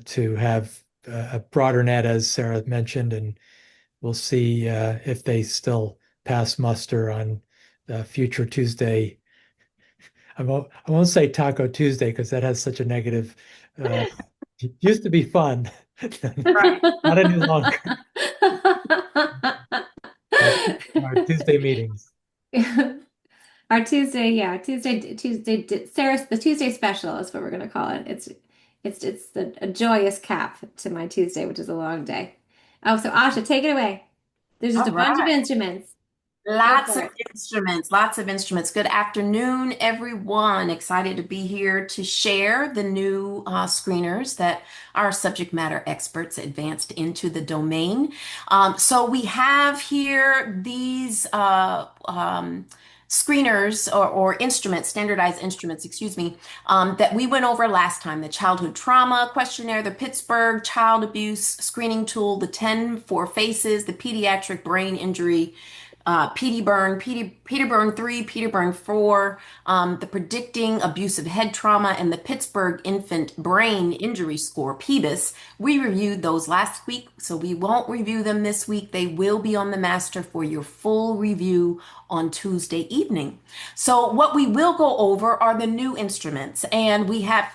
to have a broader net, as Sarah mentioned, and we'll see if they still pass muster on future Tuesday. I won't say Taco Tuesday because that has such a negative. It used to be fun, not any longer. Our Tuesday meetings. Our Tuesday, yeah, Sarah's the Tuesday special is what we're gonna call it. It's a joyous cap to my Tuesday, which is a long day. Oh, so Asha, take it away. There's just All a bunch of right. instruments. Go Lots for of it. instruments, lots of instruments. Good afternoon, everyone. Excited to be here to share the new screeners that our subject matter experts advanced into the domain. So we have here these screeners or instruments, standardized instruments, excuse me, that we went over last time. The Childhood Trauma Questionnaire, the Pittsburgh Child Abuse Screening Tool, the 10 for Faces, the Pediatric Brain Injury Petey Burn, Peter Burn 3, Peter Burn 4, the Predicting Abusive Head Trauma, and the Pittsburgh Infant Brain Injury Score, PEBIS. We reviewed those last week, so we won't review them this week. They will be on the master for your full review on Tuesday evening. So what we will go over are the new instruments, and we have,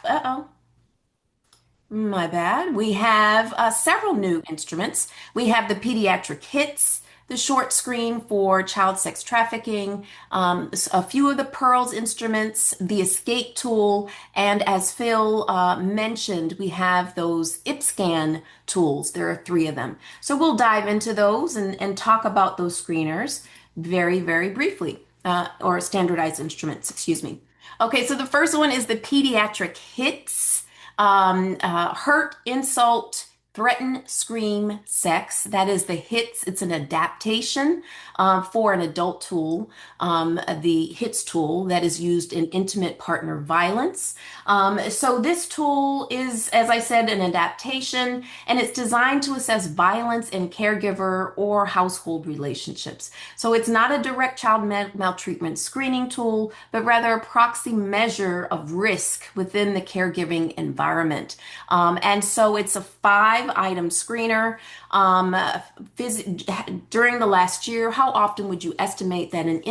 my bad. We have several new instruments. We have the pediatric hits, the short screen for child sex trafficking, a few of the Pearls instruments, the escape tool, and as Phil mentioned, we have those IPSCAN tools. There are 3 of them. So we'll dive into those and talk about those screeners very, very briefly, or standardized instruments, excuse me. Okay, so the first one is the pediatric hits. Hurt, insult, threaten, scream, sex. That is the hits. It's an adaptation for an adult tool, the hits tool that is used in intimate partner violence. So this tool is, as I said, an adaptation, and it's designed to assess violence in caregiver or household relationships. So it's not a direct child maltreatment screening tool, but rather a proxy measure of risk within the caregiving environment. And so it's a 5-item screener. During the last year, how often would you estimate that an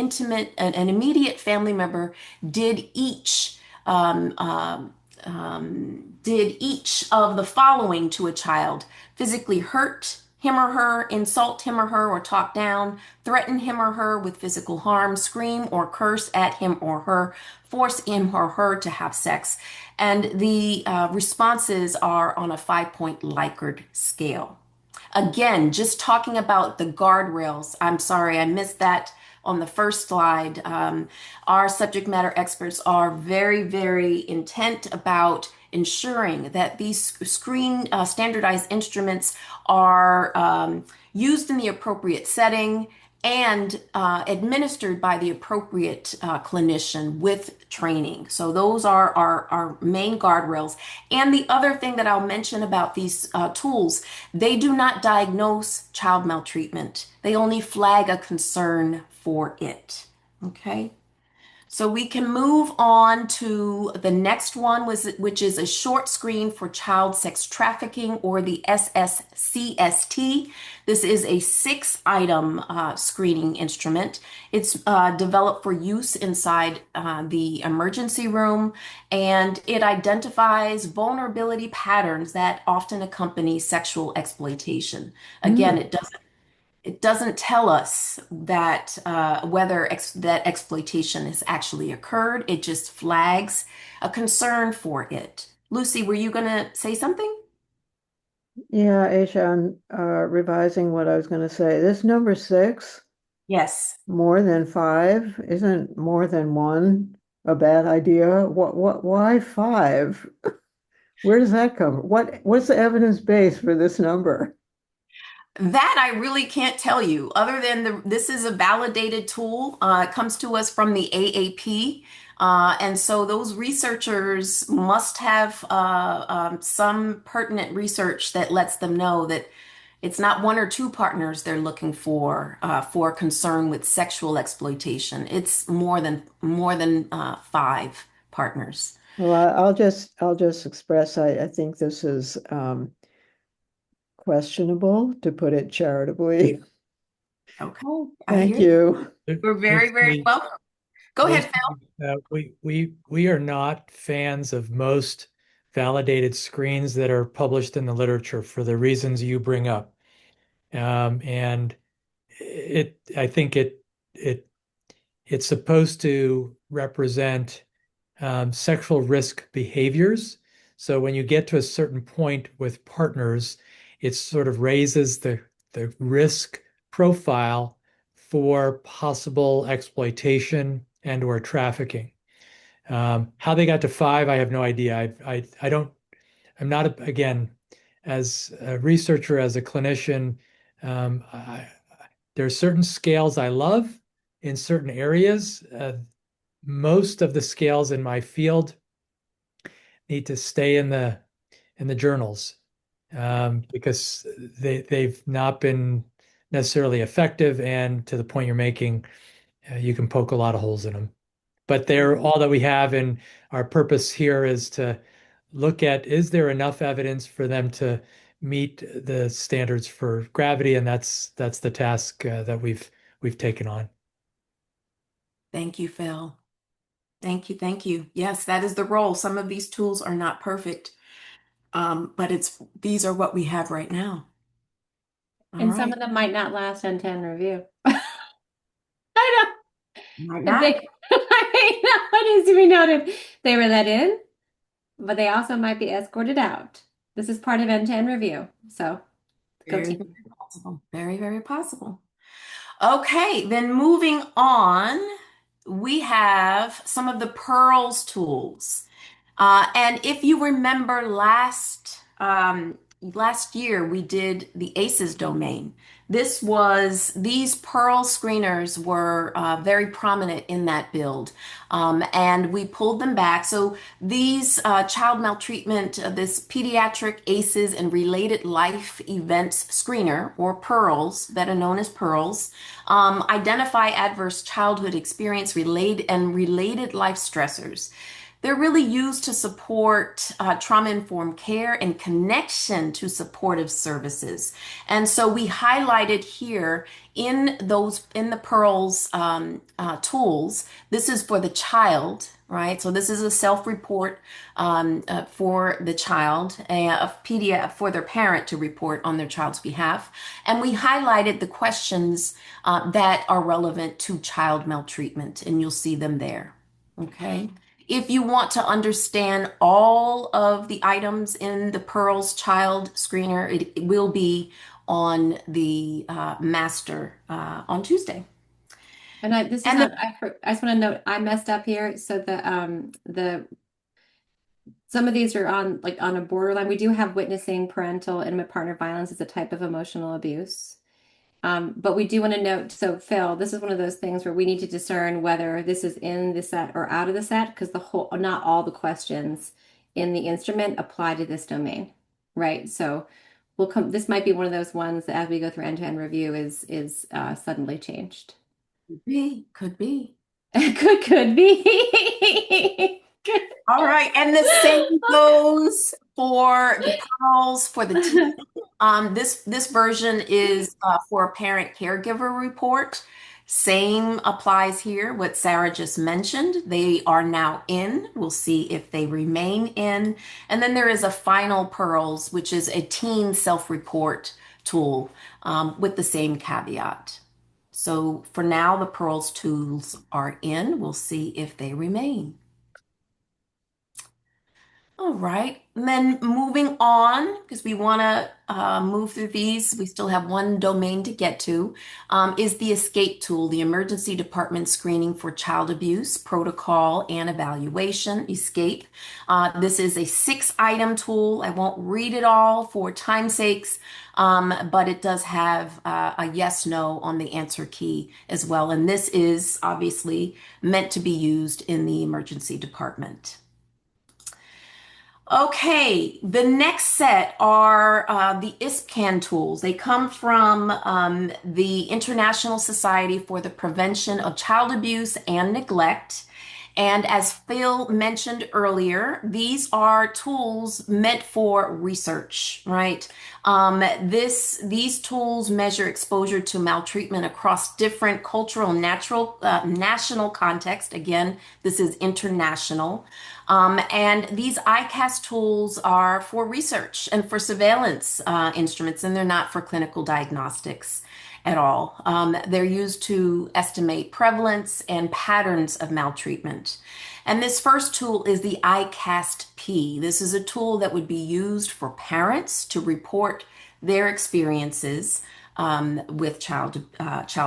immediate family member did each of the following to a child? Physically hurt him or her, insult him or her, or talk down, threaten him or her with physical harm, scream or curse at him or her, force him or her to have sex. And the responses are on a 5-point Likert scale. Again, just talking about the guardrails. I'm sorry, I missed that on the first slide. Our subject matter experts are very, very intent about ensuring that these standardized instruments are used in the appropriate setting and administered by the appropriate clinician with training. So those are our main guardrails. And the other thing that I'll mention about these tools, they do not diagnose child maltreatment. They only flag a concern for it. Okay? So we can move on to the next one, which is a short screen for child sex trafficking, or the SSCST. This is a 6-item screening instrument. It's developed for use inside the emergency room, and it identifies vulnerability patterns that often accompany sexual exploitation. Again, it doesn't tell us that whether that exploitation has actually occurred. It just flags a concern for it. Lucy, were you going to say something? Yeah, Aisha, I'm revising what I was going to say. This number 6, Yes. more than 5, isn't more than 1 a bad idea? Why 5? Where does that come from? What's the evidence base for this number? That I really can't tell you, other than this is a validated tool. It comes to us from the AAP. And so those researchers must have some pertinent research that lets them know that it's not one or two partners they're looking for concern with sexual exploitation. It's more than five partners. Well, I'll just express, I think this is questionable, to put it charitably. Okay, I Thank hear you. We're very, very welcome. Go ahead, Phil. We are not fans of most validated screens that are published in the literature for the reasons you bring up. And I think it's supposed to represent sexual risk behaviors. So when you get to a certain point with partners, it sort of raises the risk profile for possible exploitation and or trafficking. How they got to five, I have no idea. I don't, I'm not, again, as a researcher, as a clinician, um, I, there are certain scales I love in certain areas. Most of the scales in my field need to stay in the journals because they've not been necessarily effective, and to the point you're making, you can poke a lot of holes in them. But they're all that we have, and our purpose here is to look at, is there enough evidence for them to meet the standards for gravity, and that's the task that we've taken on. Thank you, Phil. Thank you, thank you. Yes, that is the role. Some of these tools are not perfect, but these are what we have right now. All And some right. of them might not last N10 review. I Might know. not. I know, it needs to be noted. They were let in, but they also might be escorted out. This is part of N10 review. So go Very, team. very possible. Very, very possible. Okay, then moving on, we have some of the Pearls tools. And if you remember last year, we did the ACEs domain. These Pearl screeners were very prominent in that build, and we pulled them back. So these child maltreatment, this pediatric ACEs and related life events screener, or Pearls, that are known as Pearls, identify adverse childhood experience related life stressors. They're really used to support trauma-informed care and connection to supportive services. And so we highlighted here in the Pearls tools, this is for the child, right? So this is a self-report for the child, for their parent to report on their child's behalf. And we highlighted the questions that are relevant to child maltreatment, and you'll see them there. Okay. If you want to understand all of the items in the Pearls Child Screener, it will be on the master on Tuesday. And I just want to note I messed up here. So the some of these are on a borderline. We do have witnessing parental intimate partner violence as a type of emotional abuse. But we do want to note, so Phil, this is one of those things where we need to discern whether this is in the set or out of the set, because not all the questions in the instrument apply to this domain, right? So this might be one of those ones that as we go through end-to-end review is suddenly changed. Could be. Could be. All right, and the same goes for the Pearls for the team. This version is for a parent caregiver report. Same applies here, what Sarah just mentioned. They are now in. We'll see if they remain in. And then there is a final Pearls, which is a teen self-report tool with the same caveat. So for now, the Pearls tools are in. We'll see if they remain. All right. And then moving on, because we want to move through these, we still have one domain to get to, is the ESCAPE tool, the Emergency Department Screening for Child Abuse Protocol and Evaluation, ESCAPE. This is a 6-item tool. I won't read it all for time's sakes, but it does have a yes, no on the answer key as well. And this is obviously meant to be used in the emergency department. Okay, the next set are the ISPCAN tools. They come from the International Society for the Prevention of Child Abuse and Neglect. And as Phil mentioned earlier, these are tools meant for research, right? These tools measure exposure to maltreatment across different cultural and national context. Again, this is international. And these ICAST tools are for research and for surveillance instruments, and they're not for clinical diagnostics at all. They're used to estimate prevalence and patterns of maltreatment. And this first tool is the ICAST-P. This is a tool that would be used for parents to report their experiences with child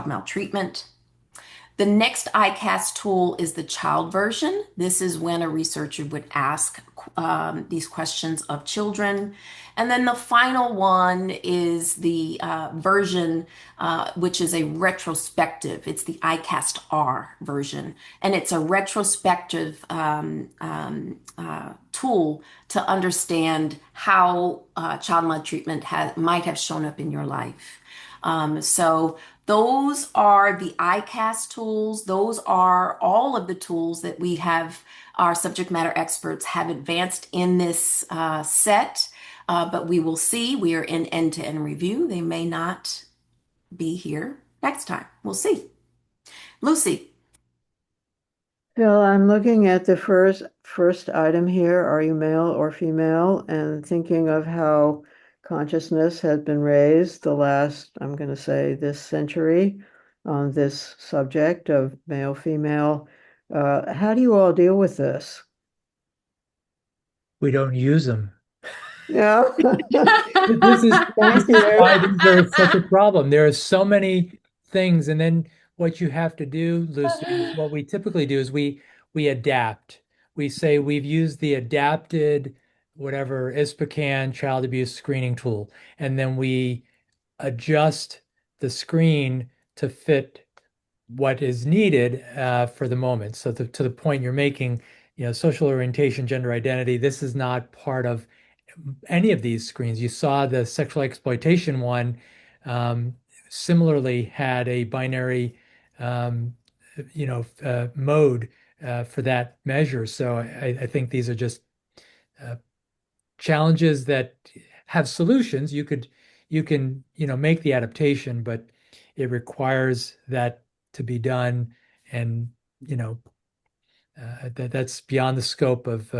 maltreatment. The next ICAST tool is the child version. This is when a researcher would ask these questions of children. And then the final one is the version, which is a retrospective. It's the ICAST-R version. And it's a retrospective tool to understand how child maltreatment might have shown up in your life. So those are the ICAST tools. Those are all of the tools that we have, our subject matter experts have advanced in this set. But we will see. We are in end-to-end review. They may not be here next time. We'll see. Lucy. Phil, I'm looking at the first item here. Are you male or female? And thinking of how consciousness has been raised the last, I'm going to say, this century on this subject of male, female. How do you all deal with this? We don't use them. Yeah. This is why these are such a problem. There are so many things, and then what you have to do, Lucy, is what we typically do is we adapt. We say we've used the adapted whatever ISPCAN child abuse screening tool, and then we adjust the screen to fit what is needed for the moment. So to the point you're making, social orientation, gender identity, this is not part of any of these screens. You saw the sexual exploitation one similarly had a binary mode for that measure. So I think these are just challenges that have solutions. You can make the adaptation, but it requires that to be done, and that's beyond the scope of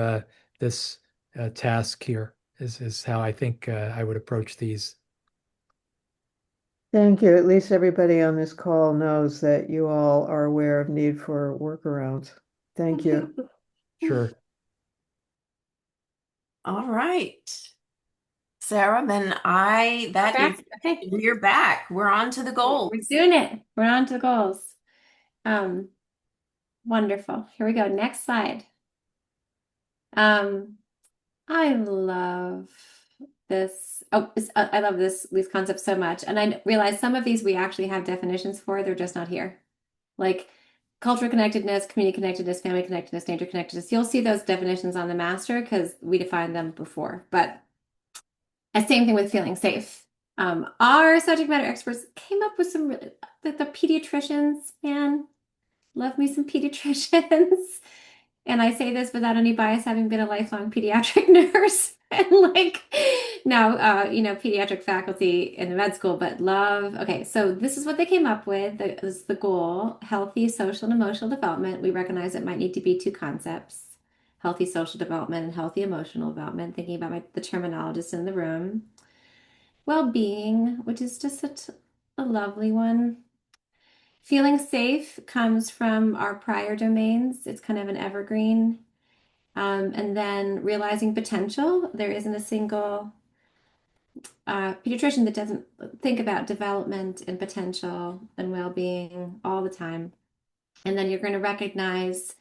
this task here. Is how I think I would approach these. Thank you. At least everybody on this call knows that you all are aware of need for workarounds. Thank you. Sure. All right. Sarah, then we're back. We're on to the goals. We're doing it. We're on to the goals. Wonderful. Here we go. Next slide. I love this. I love these concepts so much. And I realize some of these we actually have definitions for. They're just not here. Like cultural connectedness, community connectedness, family connectedness, nature connectedness. You'll see those definitions on the master because we defined them before. But same thing with feeling safe. Our subject matter experts came up with some really, the pediatricians, man, love me some pediatricians. And I say this without any bias, having been a lifelong pediatric nurse and now, pediatric faculty in the med school, but love. Okay, so this is what they came up with. This is the goal, healthy social and emotional development. We recognize it might need to be two concepts, healthy social development and healthy emotional development, thinking about the terminologists in the room. Well-being, which is just such a lovely one. Feeling safe comes from our prior domains. It's kind of an evergreen. And then realizing potential. There isn't a single pediatrician that doesn't think about development and potential and well-being all the time. And then you're going to recognize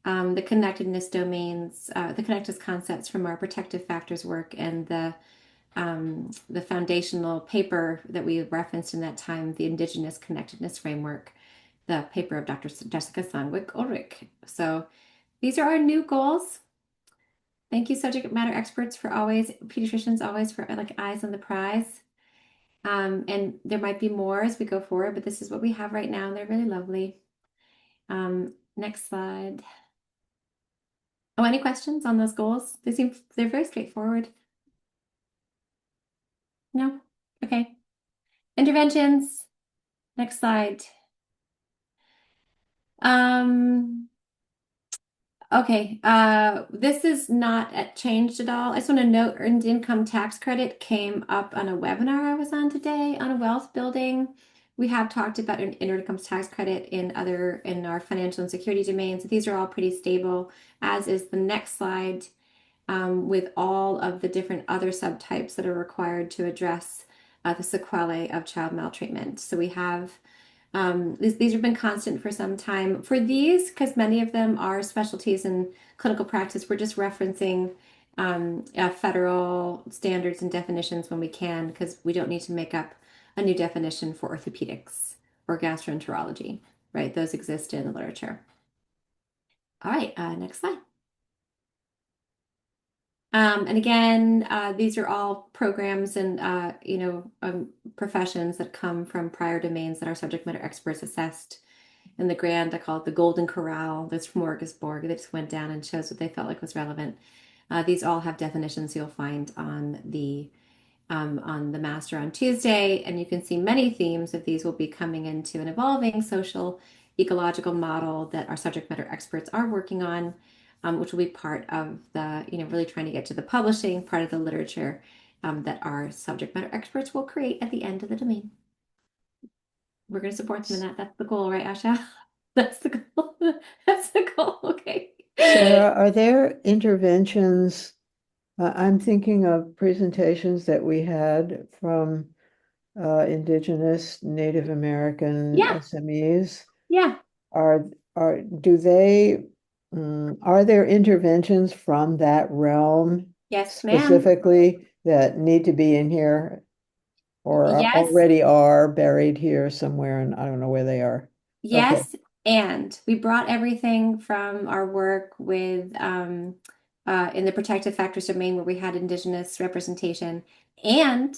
the connectedness domains, the connectedness concepts from our protective factors work and the foundational paper that we referenced in that time, the Indigenous Connectedness Framework, the paper of Dr. Jessica Sandwick Ulrich. So these are our new goals. Thank you, subject matter experts, for always, pediatricians always for like eyes on the prize. And there might be more as we go forward, but this is what we have right now. And they're really lovely. Next slide. Oh, any questions on those goals? They're very straightforward. No? Okay. Interventions. Next slide. Okay, this is not changed at all. I just want to note earned income tax credit came up on a webinar I was on today on a wealth building. We have talked about an earned income tax credit in our financial and security domains. These are all pretty stable, as is the next slide, with all of the different other subtypes that are required to address the sequelae of child maltreatment. So we have these have been constant for some time. For these, because many of them are specialties in clinical practice, we're just referencing federal standards and definitions when we can, because we don't need to make up a new definition for orthopedics or gastroenterology, right? Those exist in the literature. All right, next slide. And again, these are all programs and professions that come from prior domains that our subject matter experts assessed. In the grant, I call it the Golden Corral. That's from Orgisborg. They just went down and chose what they felt like was relevant. These all have definitions you'll find on the master on Tuesday, and you can see many themes of these will be coming into an evolving social ecological model that our subject matter experts are working on. Which will be part of the, really trying to get to the publishing part of the literature that our subject matter experts will create at the end of the domain. We're going to support them in that. That's the goal, right, Asha? That's the goal. That's the goal. Okay. Sarah, are there interventions? I'm thinking of presentations that we had from Indigenous, Native American Yeah. SMEs. Yeah. Are there interventions from that realm Yes, ma'am. specifically that need to be in here or Yes. already are buried here somewhere, and I don't know where they are? Yes, and we brought everything from our work with in the protective factors domain where we had Indigenous representation, and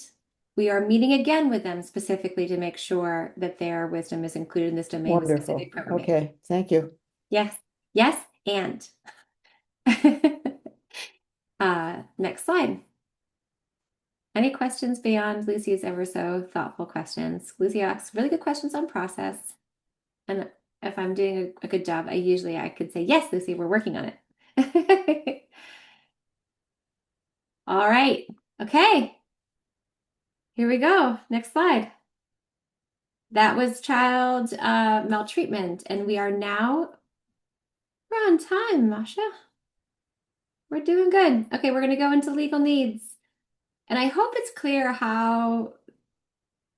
we are meeting again with them specifically to make sure that their wisdom is included in this domain with Wonderful. specific programming. Okay, thank you. Yes, yes, and next slide. Any questions beyond Lucy's ever so thoughtful questions? Lucy asks really good questions on process. And if I'm doing a good job, I could say, yes, Lucy, we're working on it. All right. Okay. Here we go. Next slide. That was child maltreatment. And we're on time, Masha. We're doing good. Okay, we're going to go into legal needs. And I hope it's clear how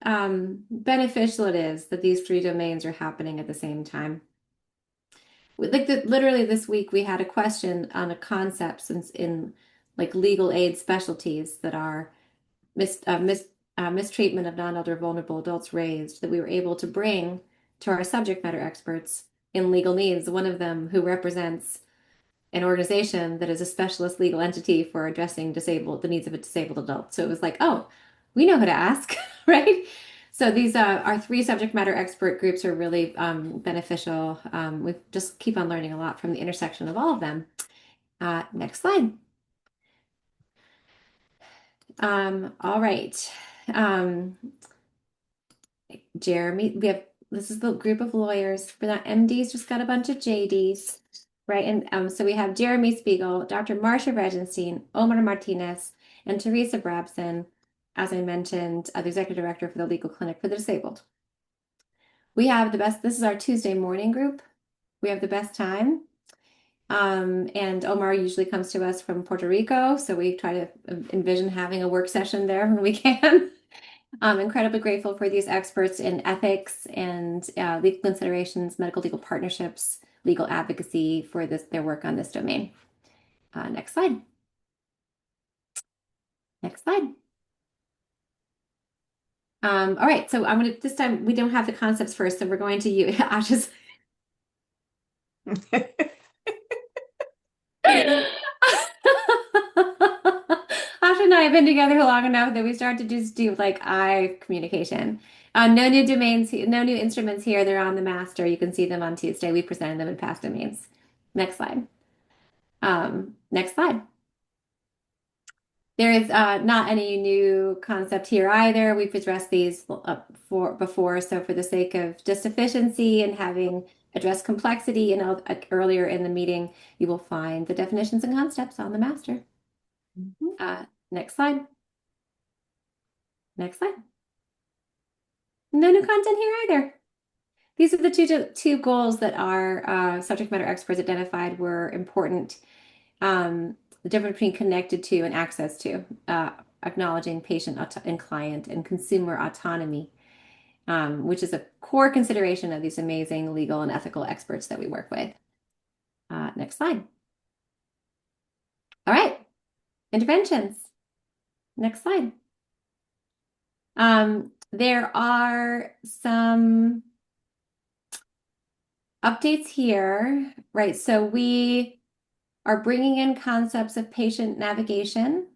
beneficial it is that these three domains are happening at the same time. Literally this week we had a question on a concept in like legal aid specialties that are mistreatment of non-elder vulnerable adults raised, that we were able to bring to our subject matter experts in legal needs. One of them who represents an organization that is a specialist legal entity for addressing the needs of a disabled adult. So it was like, oh, we know who to ask, right? So these our three subject matter expert groups are really beneficial. We just keep on learning a lot from the intersection of all of them. Next slide. All right. Jeremy, this is the group of lawyers. For that, MDs just got a bunch of JDs, right? And so we have Jeremy Spiegel, Dr. Marcia Regenstein, Omar Martinez, and Teresa Brabson, as I mentioned, the executive director for the Legal Clinic for the Disabled. We have this is our Tuesday morning group. We have the best time. And Omar usually comes to us from Puerto Rico, so we try to envision having a work session there when we can. I'm incredibly grateful for these experts in ethics and legal considerations, medical legal partnerships, legal advocacy for their work on this domain. Next slide. Next slide. All right, so I'm gonna this time we don't have the concepts first, so we're going to use Asha's. Asha and I have been together long enough that we start to just do like eye communication. No new domains, no new instruments here. They're on the master. You can see them on Tuesday. We presented them in past domains. Next slide. Next slide. There is not any new concept here either. We've addressed these before. So for the sake of just efficiency and having addressed complexity and earlier in the meeting, you will find the definitions and concepts on the master. Next slide. Next slide. No new content here either. These are the two goals that our subject matter experts identified were important. The difference between connected to and access to, acknowledging patient and client and consumer autonomy, which is a core consideration of these amazing legal and ethical experts that we work with. Next slide. All right, interventions. Next slide. There are some updates here, right? So we are bringing in concepts of patient navigation,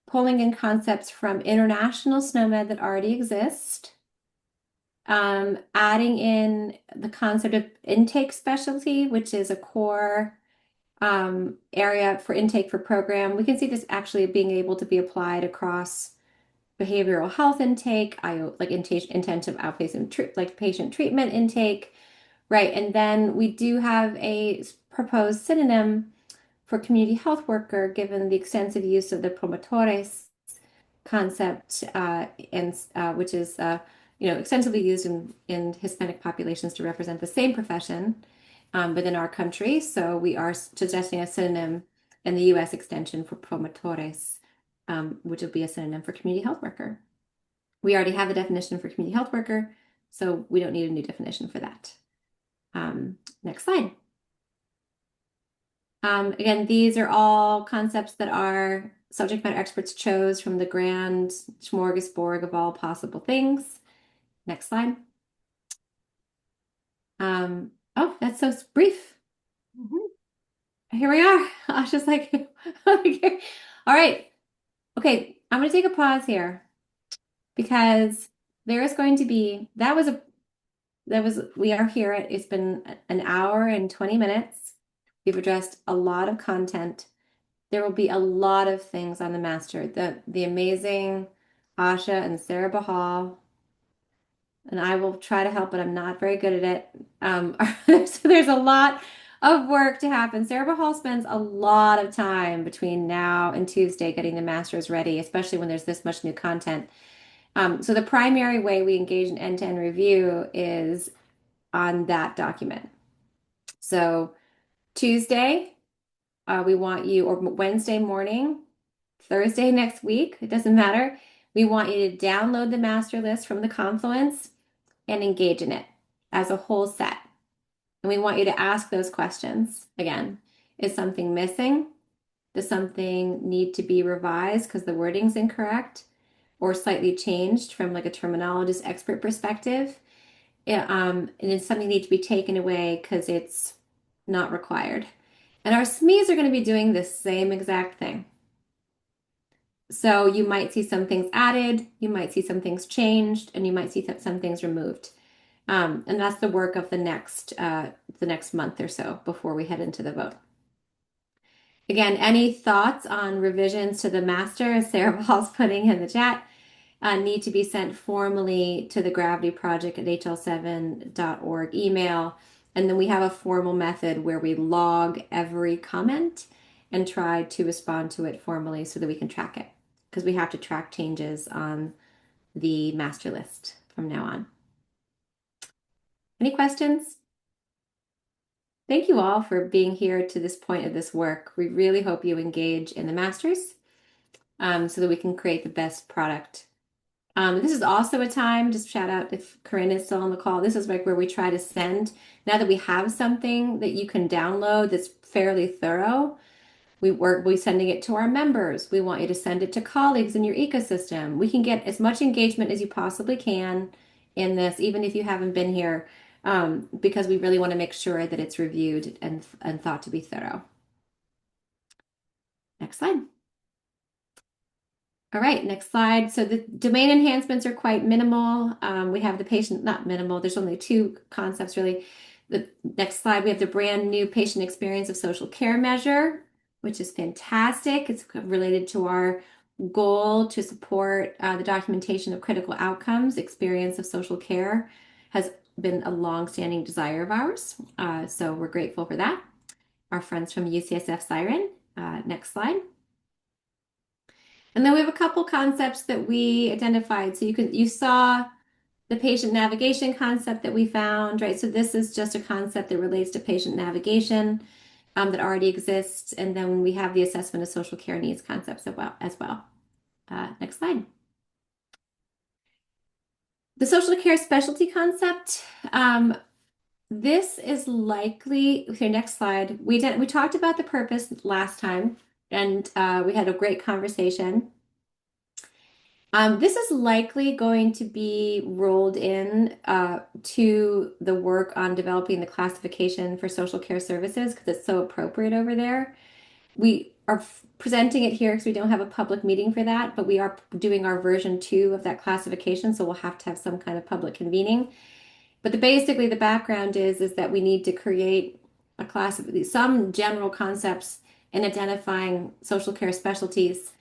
pulling in concepts from international SNOMED that already exist, adding in the concept of intake specialty, which is a core area for intake for program. We can see this actually being able to be applied across behavioral health intake, like intensive outpatient like patient treatment intake, right? And then we do have a proposed synonym for community health worker, given the extensive use of the promotores concept, which is extensively used in Hispanic populations to represent the same profession within our country. So we are suggesting a synonym in the U.S. extension for promotores, which will be a synonym for community health worker. We already have a definition for community health worker, so we don't need a new definition for that. Next slide. Again, these are all concepts that our subject matter experts chose from the grand smorgasbord of all possible things. Next slide. Oh, that's so brief. Here we are. I was just like, all right. Okay, I'm going to take a pause here because there is going to be, we are here. It's been an hour and 20 minutes. We've addressed a lot of content. There will be a lot of things on the master. The amazing Asha and Sarah Bahal, and I will try to help, but I'm not very good at it. So there's a lot of work to happen. Sarah Bahal spends a lot of time between now and Tuesday getting the masters ready, especially when there's this much new content. So the primary way we engage in end-to-end review is on that document. So Tuesday, we want you, or Wednesday morning, Thursday next week, it doesn't matter. We want you to download the master list from the Confluence and engage in it as a whole set. And we want you to ask those questions. Again, is something missing? Does something need to be revised because the wording's incorrect or slightly changed from like a terminologist expert perspective? And does something need to be taken away because it's not required? And our SMEs are going to be doing the same exact thing. So you might see some things added, you might see some things changed, and you might see some things removed. And that's the work of the next month or so before we head into the vote. Again, any thoughts on revisions to the master, as Sarah Paul's putting in the chat, need to be sent formally to the Gravity Project at hl7.org email. And then we have a formal method where we log every comment and try to respond to it formally so that we can track it, because we have to track changes on the master list from now on. Any questions? thank you all for being here to this point of this work. We really hope you engage in the masters so that we can create the best product. This is also a time, just shout out if Corinne is still on the call. This is like where we try to send, now that we have something that you can download that's fairly thorough, we're sending it to our members. We want you to send it to colleagues in your ecosystem. We can get as much engagement as you possibly can in this, even if you haven't been here, because we really want to make sure that it's reviewed and thought to be thorough. Next slide. All right, next slide. So the domain enhancements are quite minimal. We have the patient, not minimal, there's only two concepts really. The next slide, we have the brand new patient experience of social care measure, which is fantastic. It's related to our goal to support the documentation of critical outcomes. Experience of social care has been a long-standing desire of ours, so we're grateful for that. Our friends from UCSF Siren. Next slide. And then we have a couple concepts that we identified. So you saw the patient navigation concept that we found, right? So this is just a concept that relates to patient navigation that already exists. And then we have the assessment of social care needs concepts as well. Next slide. The social care specialty concept. This is likely, okay, next slide. We talked about the purpose last time, and we had a great conversation. This is likely going to be rolled in to the work on developing the classification for social care services because it's so appropriate over there. We are presenting it here because we don't have a public meeting for that, but we are doing our version 2 of that classification, so we'll have to have some kind of public convening. But basically the background is that we need to create a class of some general concepts in identifying social care specialties.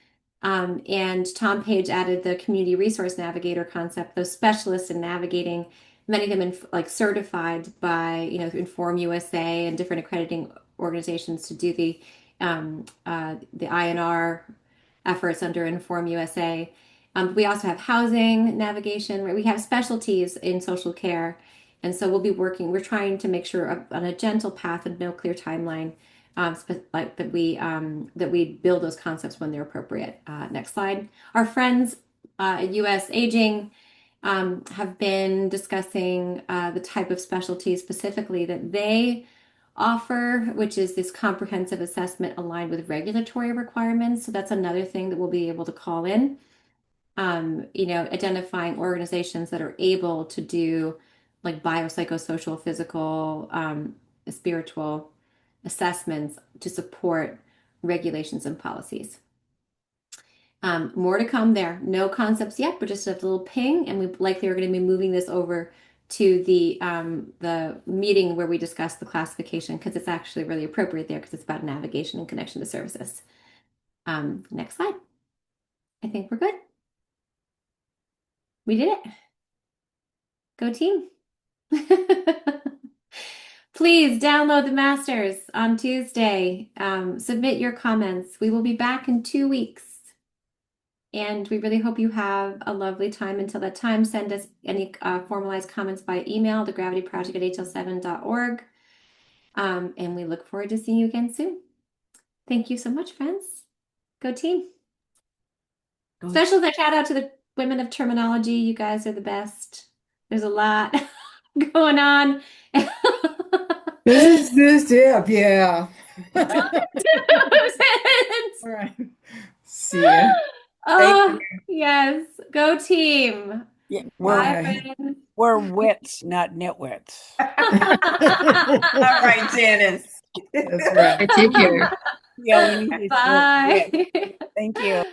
And Tom Page added the community resource navigator concept, those specialists in navigating, many of them like certified by, Inform USA and different accrediting organizations to do the INR efforts under Inform USA. We also have housing navigation, right? We have specialties in social care. And so we're trying to make sure on a gentle path and no clear timeline, that we build those concepts when they're appropriate. Next slide. Our friends at US Aging have been discussing the type of specialties specifically that they offer, which is this comprehensive assessment aligned with regulatory requirements. So that's another thing that we'll be able to call in, identifying organizations that are able to do like biopsychosocial, physical, spiritual assessments to support regulations and policies. More to come there. No concepts yet, but just a little ping, and we likely are going to be moving this over to the meeting where we discuss the classification because it's actually really appropriate there because it's about navigation and connection to services. Next slide. I think we're good. We did it. Go team. Please download the masters on Tuesday. Submit your comments. We will be back in 2 weeks. And we really hope you have a lovely time. Until that time, send us any formalized comments by email, thegravityproject@hl7.org. And we look forward to seeing you again soon. Thank you so much, friends. Go team. Special shout out to the women of terminology. You guys are the best. There's a lot going on. This is this dip, yeah. All right. See ya. Oh, yes. Go team. Yeah, Bye, friends. we're wits, not nitwits. All right, Janice. That's right. Take care. Yeah, we need to- Bye. Thank you.